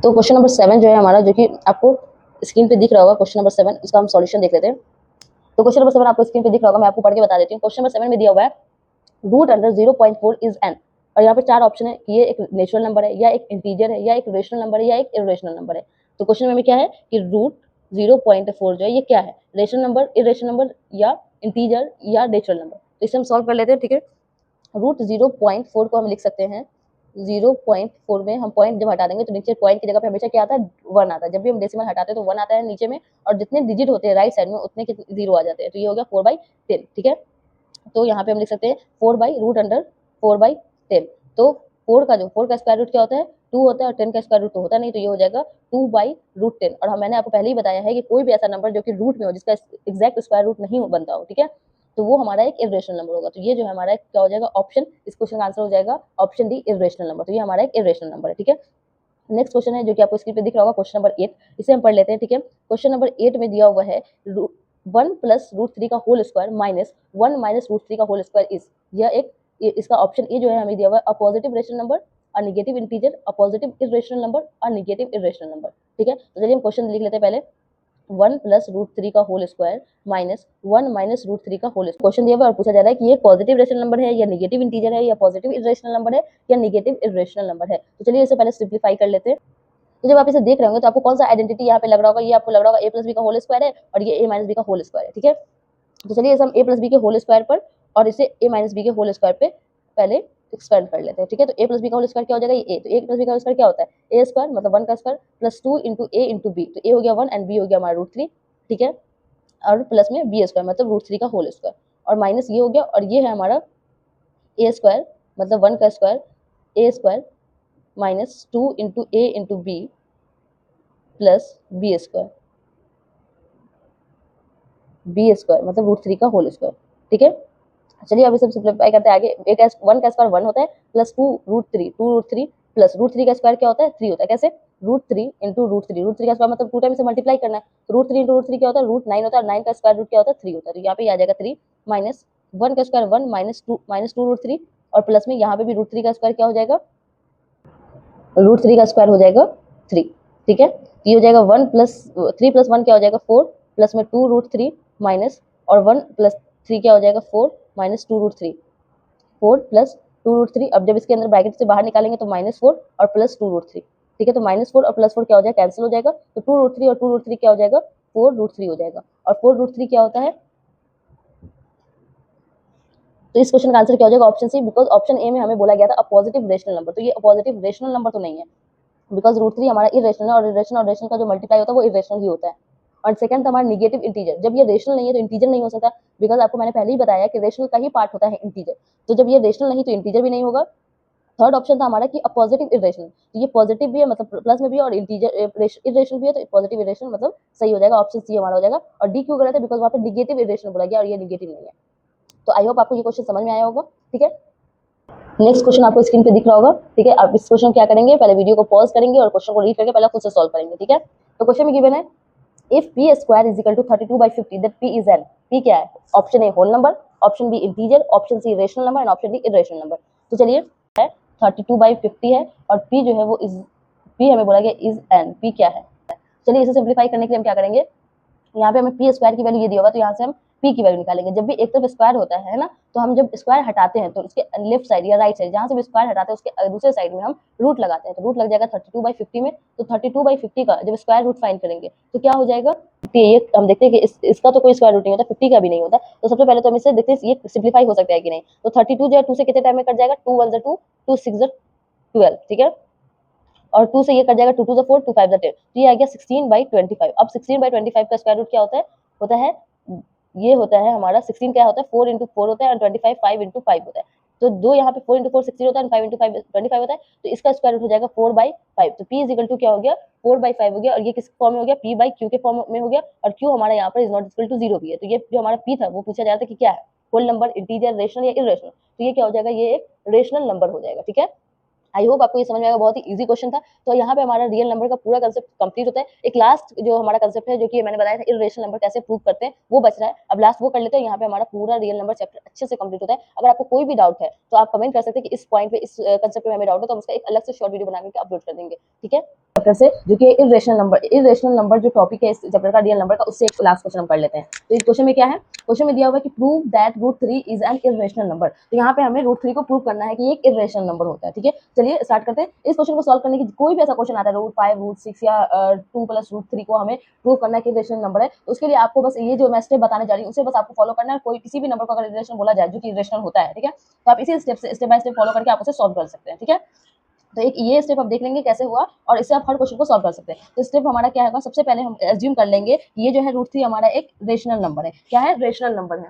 तो क्वेश्चन नंबर 7 जो है हमारा, जो कि आपको स्क्रीन पे दिख रहा होगा, क्वेश्चन नंबर 7, इसका हम सॉल्यूशन देख लेते हैं। तो क्वेश्चन नंबर 7 आपको स्क्रीन पे दिख रहा होगा, मैं आपको पढ़ के बता देती हूँ। क्वेश्चन नंबर 7 में दिया हुआ है रूट अंडर 0.4 इज एन, और यहाँ पे 4 ऑप्शन है कि ये एक नेचुरल नंबर है, या एक इंटीजर है, या एक रेशनल नंबर है, या एक इरेशनल नंबर है। तो क्वेश्चन में क्या है कि रूट 0.4 जो है ये क्या है, रेशनल नंबर, इरेशनल नंबर, या इंटीजर, या नेचुरल नंबर। तो इसे हम सॉल्व कर लेते हैं, ठीक है। रूट 0.4 को हम लिख सकते हैं, 0.4 में हम पॉइंट जब हटा देंगे तो नीचे पॉइंट की जगह पे हमेशा क्या आता है, 1 आता है। जब भी हम डेसिमल हटाते हैं तो 1 आता है नीचे में, और जितने डिजिट होते हैं राइट साइड में उतने के 0 आ जाते हैं। तो ये हो गया 4/10, ठीक है। तो यहाँ पे हम लिख सकते हैं 4/√10। तो 4 का स्क्वायर रूट क्या होता है, 2 होता है, और 10 का स्क्वायर रूट तो होता नहीं, तो ये हो जाएगा 2/√10। और मैंने आपको पहले ही बताया है कि कोई भी ऐसा नंबर जो कि रूट में हो, जिसका एग्जैक्ट स्क्वायर रूट नहीं बनता हो, ठीक है, तो वो हमारा एक इरेशनल नंबर होगा। तो ये जो है हमारा क्या हो जाएगा, ऑप्शन, इस क्वेश्चन का आंसर हो जाएगा ऑप्शन डी, इरेशनल नंबर। तो ये हमारा एक इरेशनल नंबर है, ठीक है। नेक्स्ट क्वेश्चन है जो कि आपको स्क्रीन पे दिख रहा होगा, क्वेश्चन नंबर 8, इसे हम पढ़ लेते हैं, ठीक है। क्वेश्चन नंबर 8 में दिया हुआ है 1 + √3 का होल स्क्वायर माइनस 1 - √3 का होल स्क्वायर इज, यह एक, इसका ऑप्शन ए जो है हमें दिया हुआ है, a positive rational number, a negative integer, a positive irrational number, a negative irrational number, ठीक है। तो चलिए हम क्वेश्चन लिख लेते हैं पहले, 1 + √3 का होल स्क्वायर माइनस 1 - √3 का होल क्वेश्चन दिया हुआ है, और पूछा जा रहा है कि ये पॉजिटिव रेशनल नंबर है, या नेगेटिव इंटीजर है, या पॉजिटिव इरेशनल नंबर है, या नेगेटिव इरेशनल नंबर है। तो चलिए इसे पहले सिंप्लीफाई कर लेते हैं। तो जब आप इसे देख रहे होंगे तो आपको कौन सा आइडेंटिटी यहाँ पे लग रहा होगा, ये आपको लग रहा होगा a + b का होल स्क्वायर है, और ये a - b का होल स्क्वायर है, ठीक है। तो चलिए इसे हम a + b के होल स्क्वायर पर और इसे a - b के होल स्क्वायर पे पहले एक्सपेंड कर लेते हैं, ठीक है। तो a + b का होल स्क्वायर क्या हो जाएगा, ये a, तो a + b का होल स्क्वायर क्या होता है, a स्क्वायर मतलब 1 का स्क्वायर प्लस 2 × a × b, तो a हो गया 1 एंड b हो गया हमारा √3, ठीक है, और प्लस में b स्क्वायर मतलब √3 का होल स्क्वायर, और माइनस ये हो गया, और ये है हमारा a स्क्वायर मतलब 1 का square, a square minus 2 × a × b plus b square, मतलब √3 का होल स्क्वायर, ठीक है। चलिए अब इसे सिंप्लीफाई करते हैं आगे। एक 1 का स्क्वायर 1 होता है, प्लस 2 √3 प्लस √3 का स्क्वायर क्या होता है, 3 होता है। कैसे, √3 × √3 का स्क्वायर मतलब 2 टाइम से मल्टीप्लाई करना है, तो √3 × √3 क्या होता है, √9 होता है, और 9 का स्क्वायर रूट क्या होता है, 3 होता है। तो यहाँ पे आ जाएगा 3 माइनस 1 का स्क्वायर 1 -2 √3, और प्लस में यहाँ पे भी √3 का स्क्वायर क्या हो जाएगा, √3 का स्क्वायर हो जाएगा 3, ठीक है। ये हो जाएगा 3 + 1 क्या हो जाएगा 4, प्लस में 2 √3 माइनस, और 1 + 3 क्या हो जाएगा 4 - 2 √3, 4 + 2 √3। अब जब इसके अंदर ब्रैकेट से बाहर निकालेंगे तो -4 और प्लस 2 √3, ठीक है। तो -4 और +4 क्या हो जाएगा, कैंसिल हो जाएगा, तो 2 √3 और 2 √3 क्या हो जाएगा, 4 √3 हो जाएगा, और 4 √3 क्या होता है, तो इस क्वेश्चन का आंसर क्या हो जाएगा, option c, because option a में हमें बोला गया था अ पॉजिटिव रेशनल नंबर, तो ये पॉजिटिव रेशनल नंबर तो नहीं है, बिकॉज √3 हमारा इरेशनल है, और इरेशनल और रेशनल का जो मल्टीप्लाई होता है वो इरेशनल ही होता है। और सेकंड था हमारा नेगेटिव इंटीजर, जब ये रेशनल नहीं है तो इंटीजर नहीं हो सकता, बिकॉज आपको मैंने पहले ही बताया कि रेशनल का ही पार्ट होता है इंटीजर, तो जब ये रेशनल नहीं तो इंटीजर भी नहीं होगा। थर्ड ऑप्शन था हमारा कि अ पॉजिटिव इरेशनल, तो ये पॉजिटिव भी है मतलब प्लस में भी है, और इंटीजर इरेशनल भी है, तो पॉजिटिव इरेशनल मतलब सही हो जाएगा, ऑप्शन सी हमारा हो जाएगा। और डी क्यों गलत है, बिकॉज वहाँ पे नेगेटिव इरेशनल बोला गया और ये नेगेटिव नहीं है। तो आई होप आपको ये क्वेश्चन समझ में आया होगा, ठीक है। नेक्स्ट क्वेश्चन आपको स्क्रीन पे दिख रहा होगा, ठीक है। आप इस क्वेश्चन क्या करेंगे, पहले वीडियो को पॉज करेंगे और क्वेश्चन को रीड करके पहले खुद से सॉल्व करेंगे, ठीक है। तो क्वेश्चन में गिवन है if p square is equal to 32/50 that p is an, p क्या है, option a whole number, option b integer, option c rational number, and option d irrational number. तो चलिए 32/50 है, और p जो है वो इज, p हमें बोला गया इज एन, p क्या है। चलिए इसे सिंप्लीफाई करने के लिए हम क्या करेंगे, यहाँ पे हमें पी स्क्वायर की वैल्यू ये दिया होगा, तो यहाँ से हम पी की वैल्यू निकालेंगे। जब भी एक तरफ स्क्वायर होता है ना, तो हम जब स्क्वायर हटाते हैं तो उसके लेफ्ट साइड या राइट साइड जहाँ से भी स्क्वायर हटाते हैं उसके दूसरे साइड में हम रूट लगाते हैं, तो रूट लग जाएगा 32/50 में। तो 32/50 का जब स्क्वायर रूट फाइंड करेंगे तो क्या हो जाएगा, ये हम देखते हैं कि इसका तो कोई स्क्वायर रूट नहीं होता, 50 का भी नहीं होता। तो सबसे पहले तो हम इसे देखते हैं ये सिंप्लीफाई हो सकता है कि नहीं। तो 32 जो है 2 से कितने टाइम में कट जाएगा, 2 1 2, 2 6 12, ठीक है। और 2 से ये कट जाएगा, 2 2 4, 2 5 10, तो ये आ गया 16/25। अब 16/25 का स्क्वायर रूट क्या होता है, ये होता है हमारा 16 क्या होता है, 4 × 4 होता है, और 25 5 × 5 होता है। तो दो यहाँ पे 4 × 4 16 होता है, 5 × 5 25 होता है, तो इसका स्क्वायर रूट हो जाएगा 4/5। तो p इज इक्वल टू क्या हो गया, 4/5 हो गया, और ये किस फॉर्म में हो गया, p/q के फॉर्म में हो गया। और q हमारा यहाँ पर इज नॉट इक्वल टू 0 भी है। तो ये जो हमारा p था वो पूछा जा रहा था कि क्या है, होल नंबर, इंटीजर, रेशनल या इरेशनल। तो ये क्या हो जाएगा, ये एक रेशनल नंबर हो जाएगा, ठीक है। आई होप आपको ये समझ में आएगा, बहुत ही इजी क्वेश्चन था। तो यहाँ पे हमारा रियल नंबर का पूरा कंसेप्ट कंप्लीट होता है। एक लास्ट जो हमारा कंसेप्ट है, जो कि मैंने बताया था इरेशनल नंबर कैसे प्रूव करते हैं, वो बच रहा है। अब लास्ट वो कर लेते हैं, यहाँ पे हमारा पूरा रियल नंबर चैप्टर अच्छे से कंप्लीट होता है। अगर आपको कोई भी डाउट है तो आप कमेंट कर सकते हैं कि इस पॉइंट पे, इस कंसेप्ट में हमें डाउट है, तो हम उसका एक अलग से शॉर्ट वीडियो बना के अपलोड कर देंगे, ठीक है। चैप्टर से जो कि इरेशनल नंबर जो टॉपिक है इस चैप्टर का रियल नंबर का, उससे एक लास्ट क्वेश्चन हम कर लेते हैं। तो इस क्वेश्चन में क्या है, क्वेश्चन में दिया हुआ है कि prove that √3 is an irrational number. तो यहाँ पे हमें √3 को प्रूव करना है कि ये एक इरेशनल नंबर होता है, ठीक है। चलिए स्टार्ट करते हैं। इस क्वेश्चन को सॉल्व करने की कोई भी ऐसा क्वेश्चन आता है √5 √6 या 2 + √3 को हमें प्रूव करना है कि इरेशनल नंबर है, तो उसके लिए आपको बस ये जो मैं स्टेप बताने जा रही हूँ उसे बस आपको फॉलो करना है। कोई किसी भी नंबर को अगर इरेशनल बोला जाए जो कि इरेशनल होता है, ठीक है, तो आप इसी स्टेप से स्टेप बाय स्टेप फॉलो करके आप उसे सॉल्व कर सकते हैं, ठीक है। तो एक ये स्टेप आप देख लेंगे कैसे हुआ, और इससे आप हर क्वेश्चन को सॉल्व कर सकते हैं। तो स्टेप हमारा क्या होगा, सबसे पहले हम एज्यूम कर लेंगे कि ये जो है √3 हमारा एक रेशनल नंबर है। क्या है, रेशनल नंबर है।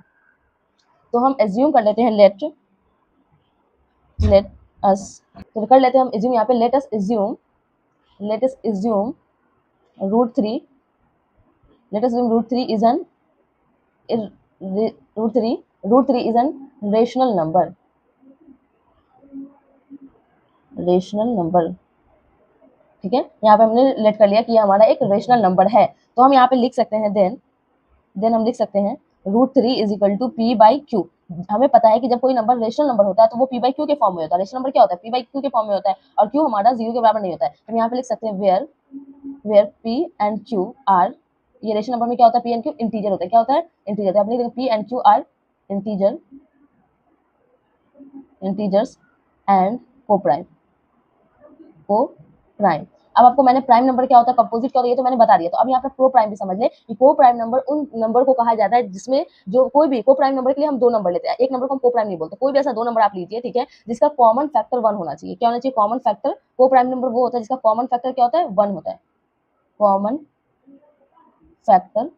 तो हम एज्यूम कर लेते हैं, लेट अस, तो कर लेते हैं हम एज्यूम यहाँ पे, let us assume √3 is an √3 is an rational number, ठीक है। यहाँ पे हमने लेट कर लिया कि ये हमारा एक रेशनल नंबर है। तो हम यहाँ पे लिख सकते हैं देन हम लिख सकते हैं √3 इज इक्वल टू p/q। हमें पता है कि जब कोई नंबर रेशनल नंबर होता है तो वो p/q के फॉर्म में होता है। रेशनल नंबर क्या होता है, p/q के फॉर्म में होता है, और q हमारा 0 के बराबर नहीं होता है। हम यहाँ पे लिख सकते हैं where p and q are, ये रेशनल नंबर में क्या होता है, p एंड q इंटीजर होता है। क्या होता है, इंटीजर। तो आप लिख देंगे p and q are integers and coprime. अब आपको मैंने प्राइम नंबर क्या होता है, कंपोजिट क्या होता है, ये तो मैंने बता दिया। तो अब यहाँ पे को प्राइम भी समझ ले कि को प्राइम नंबर उन नंबर को कहा जाता है जिसमें जो कोई भी को प्राइम नंबर के लिए हम दो नंबर लेते हैं। एक नंबर को हम को प्राइम नहीं बोलते, कोई भी ऐसा दो नंबर आप लीजिए, ठीक है, जिसका कॉमन फैक्टर 1 होना चाहिए। क्या होना चाहिए, कॉमन फैक्टर। को प्राइम नंबर वो होता है जिसका कॉमन फैक्टर क्या होता है, 1 होता है। कॉमन फैक्टर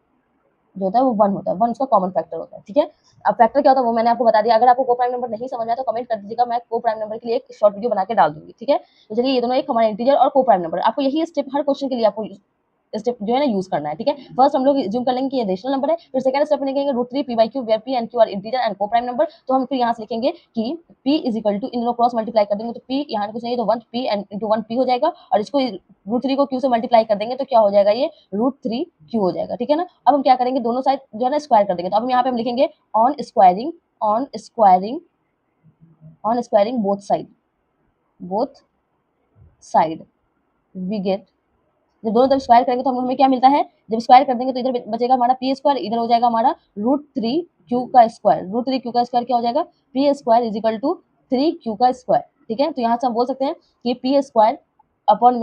जो होता है वो 1 होता है, 1 उसका कॉमन फैक्टर होता है, ठीक है। अब फैक्टर क्या होता है वो मैंने आपको बता दिया। अगर आपको को प्राइम नंबर नहीं समझ में आया तो कमेंट कर दीजिएगा, मैं को प्राइम नंबर के लिए एक शॉर्ट वीडियो बना के डाल दूंगी, ठीक है। तो चलिए, ये दोनों एक हमारा इंटीजर और को प्राइम नंबर, आपको यही स्टेप हर क्वेश्चन के लिए आपको स्टेप जो है ना यूज करना है, ठीक है। फर्स्ट हम लोग ज्यूम कर लेंगे कि ये रेशनल नंबर है, फिर सेकंड स्टेप में लिखेंगे √3 p/q where p and q are integer and coprime number. तो हम फिर यहाँ से लिखेंगे कि p इज इक्वल टू, इन दोनों क्रॉस मल्टीप्लाई कर देंगे तो p यहाँ कुछ नहीं तो 1 p एंड इंटू 1 p हो जाएगा, और इसको √3 को q से मल्टीप्लाई कर देंगे तो क्या हो जाएगा, ये √3 q हो जाएगा, ठीक है ना। अब हम क्या करेंगे, दोनों साइड जो है ना स्क्वायर कर देंगे। तो अब यहाँ पे हम लिखेंगे on squaring both side we get. जब दोनों तरफ स्क्वायर करेंगे तो हमें क्या मिलता है, जब स्क्वायर कर देंगे तो इधर बचेगा हमारा p², इधर हो जाएगा हमारा √3q का स्क्वायर। √3q का स्क्वायर क्या हो जाएगा, p² is equal to 3q का स्क्वायर, ठीक है। तो यहाँ से हम बोल सकते हैं कि p² अपॉन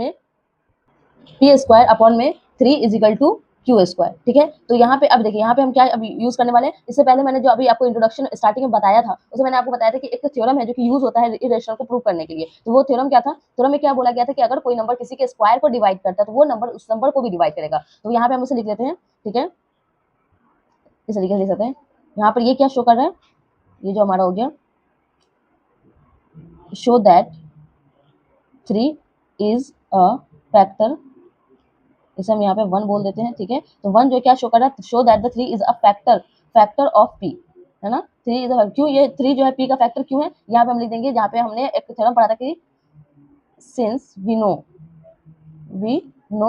में 3 इज इक्वल टू q², ठीक है। तो यहाँ पे अब देखिए, यहाँ पे हम क्या अभी यूज करने वाले हैं। इससे पहले मैंने जो अभी आपको इंट्रोडक्शन स्टार्टिंग में बताया था, उसमें मैंने आपको बताया था कि एक थ्योरम है जो कि यूज होता है इरेशनल को प्रूव करने के लिए। तो वो थ्योरम क्या था, थ्योरम में क्या बोला गया था कि अगर कोई नंबर किसी के स्क्वायर को डिवाइड करता है तो वो नंबर उस नंबर को भी डिवाइड करेगा। तो यहाँ पे हम उसे लिख लेते हैं, ठीक है, इस तरीके से लिख सकते हैं। यहाँ पर ये क्या शो कर रहा है, ये जो हमारा हो गया, show that 3 is a factor, इसे हम यहाँ पे 1 बोल देते हैं, ठीक है। तो 1 जो क्या शो कर रहा है, show that the 3 is a factor of p, है ना। 3 इज क्यों, ये 3 जो है p का फैक्टर क्यों है, यहाँ पे हम लिख देंगे, जहाँ पे हमने एक थ्योरम पढ़ा था कि since we know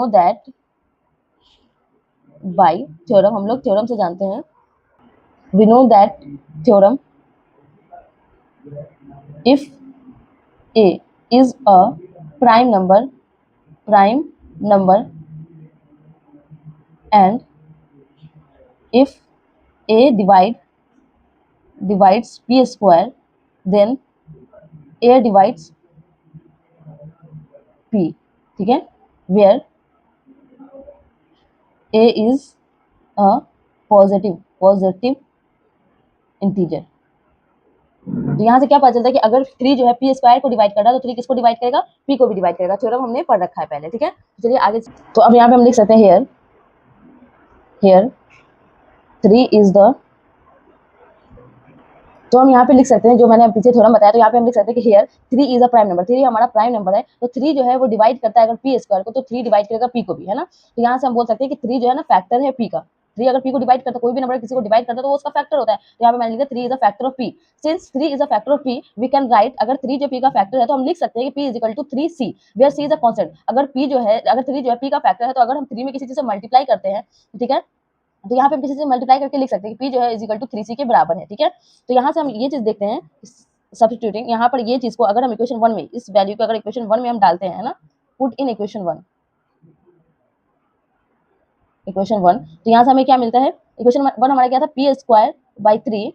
that by theorem, हम लोग थ्योरम से जानते हैं, we know that theorem if a is a prime number and if a divides p square, then a divides p, ठीक है, where a is a positive integer. तो यहाँ से क्या पता चलता है कि अगर 3 जो है पी स्क्वायर को डिवाइड कर रहा है तो 3 किसको डिवाइड करेगा, पी को भी डिवाइड करेगा। थ्योरम हमने पढ़ रखा है पहले, ठीक है। चलिए आगे, तो अब यहाँ पे हम लिख सकते हैं here 3 is the, तो हम यहाँ पे लिख सकते हैं जो मैंने पीछे थ्योरम बताया, तो यहाँ पे हम लिख सकते हैं कि here 3 is a prime number, 3 हमारा प्राइम नंबर है, तो 3 जो है वो डिवाइड करता है अगर पी स्क्वायर को, तो 3 डिवाइड करेगा पी को भी, है ना। तो यहाँ से हम बोल सकते हैं कि 3 जो है ना फैक्टर है पी का। 3 अगर पी को डिवाइड करता है, कोई भी नंबर किसी को डिवाइड करता है तो वो उसका फैक्टर होता है। तो यहाँ पे मैंने लिखा 3 is a factor of p. Since 3 is a factor of p, we can write, अगर 3 जो पी का फैक्टर है तो हम लिख सकते हैं कि p is equal to 3c, where c is a constant. अगर पी जो है, अगर 3 जो है पी का फैक्टर है, तो अगर हम 3 में किसी चीज से मल्टीप्लाई करते हैं, ठीक है, तो यहाँ पे हम किसी से मल्टीप्लाई करके लिख सकते हैं कि p जो है इज इक्वल टू 3c के बराबर है, ठीक है। तो यहाँ से हम ये चीज देखते हैं, सब्स्टिट्यूटिंग यहाँ पर ये चीज को अगर हम इक्वेशन 1 में, इस वैल्यू को अगर इक्वेशन 1 में हम डालते हैं ना, पुट इन इक्वेशन 1, तो यहाँ से हमें क्या मिलता है, इक्वेशन 1 हमारा क्या था, p square by 3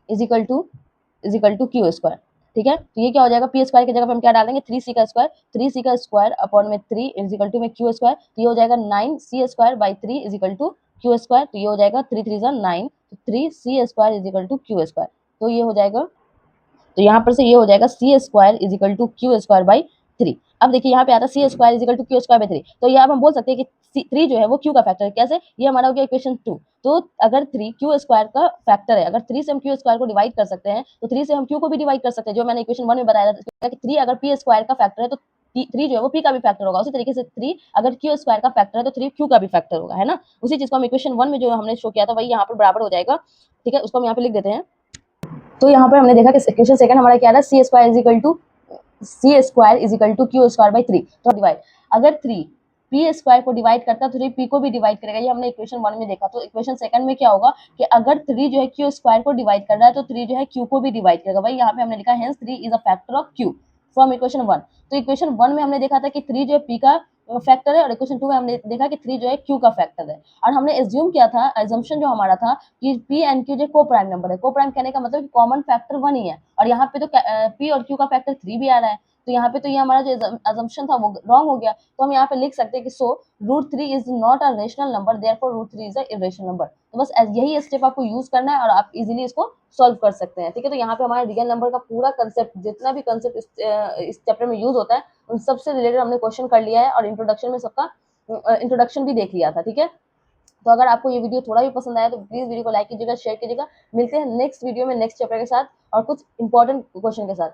is equal to q square, ठीक है। तो ये क्या हो जाएगा, पी स्क्वायर की जगह पे हम क्या डालेंगे, 3c का स्क्वायर अपॉन में 3 इज इक्वल टू में क्यू स्क्वायर, तो ये हो जाएगा 9c square by 3 is equal to q square, तो ये हो जाएगा 3 3 9, तो 3c square is equal to q square, तो ये हो जाएगा, तो यहाँ पर से ये हो जाएगा c square is equal to q square by 3। अब देखिए यहाँ पे आता है c square is equal to q square by 3, तो ये अब हम बोल सकते हैं कि 3 जो है वो क्यू का फैक्टर है। कैसे, ये हमारा हो गया इक्वेशन 2। तो अगर 3 क्यू स्क्वायर का फैक्टर है, अगर 3 से हम क्यू स्क्वायर को डिवाइड कर सकते हैं, तो 3 से हम क्यू को भी डिवाइड कर सकते हैं, जो मैंने इक्वेशन 1 में बताया था कि 3 अगर पी स्क्वायर का फैक्टर है तो 3 जो है वो पी का भी फैक्टर होगा। उसी तरीके से 3 अगर क्यू स्क्वायर का फैक्टर है तो 3 क्यू का भी फैक्टर होगा, है ना। उसी चीज को हम इक्वेशन 1 में जो हमने शो किया था वही यहाँ पर बराबर हो जाएगा, ठीक है। उसको हम यहाँ पे लिख देते हैं। तो यहाँ पर हमने देखा कि इक्वेशन सेकंड हमारा क्या था, c square is equal to q square by 3। तो डिवाइड, अगर 3 पी स्क्वायर को डिवाइड करता है तो 3 पी को भी डिवाइड करेगा, ये हमने इक्वेशन 1 में देखा। तो इक्वेशन सेकंड में क्या होगा कि अगर 3 जो है क्यू स्क्वायर को डिवाइड कर रहा है तो 3 जो है क्यू को भी डिवाइड करेगा। भाई यहाँ पे हमने लिखा hence 3 is a factor of Q from equation 1। तो इक्वेशन 1 में हमने देखा था कि 3 जो है पी का फैक्टर है, और इक्वेशन 2 में हमने देखा कि 3 जो है क्यू का फैक्टर है। और हमने एज्यूम किया था, एजम्पशन जो हमारा था कि पी एंड क्यू जो को प्राइम नंबर है। को प्राइम कहने का मतलब कि कॉमन फैक्टर 1 ही है, और यहाँ पे तो पी और क्यू का फैक्टर 3 भी आ रहा है। तो यहाँ पे तो ये हमारा जो अजम्पशन था वो रॉन्ग हो गया। तो हम यहाँ पे लिख सकते हैं कि सो √3 is not a rational number, therefore √3 is a irrational number. तो बस यही स्टेप आपको यूज करना है और आप इजीली इसको सॉल्व कर सकते हैं, ठीक है। तो यहाँ पे हमारा रियल नंबर का पूरा कंसेप्ट, जितना भी कंसेप्ट इस चैप्टर में यूज होता है, उन सबसे रिलेटेड हमने क्वेश्चन कर लिया है, और इंट्रोडक्शन में सबका इंट्रोडक्शन भी देख लिया था, ठीक है। तो अगर आपको ये वीडियो थोड़ा भी पसंद आया तो प्लीज वीडियो को लाइक कीजिएगा, शेयर कीजिएगा। मिलते हैं नेक्स्ट वीडियो में नेक्स्ट चैप्टर के साथ और कुछ इंपॉर्टेंट क्वेश्चन के साथ।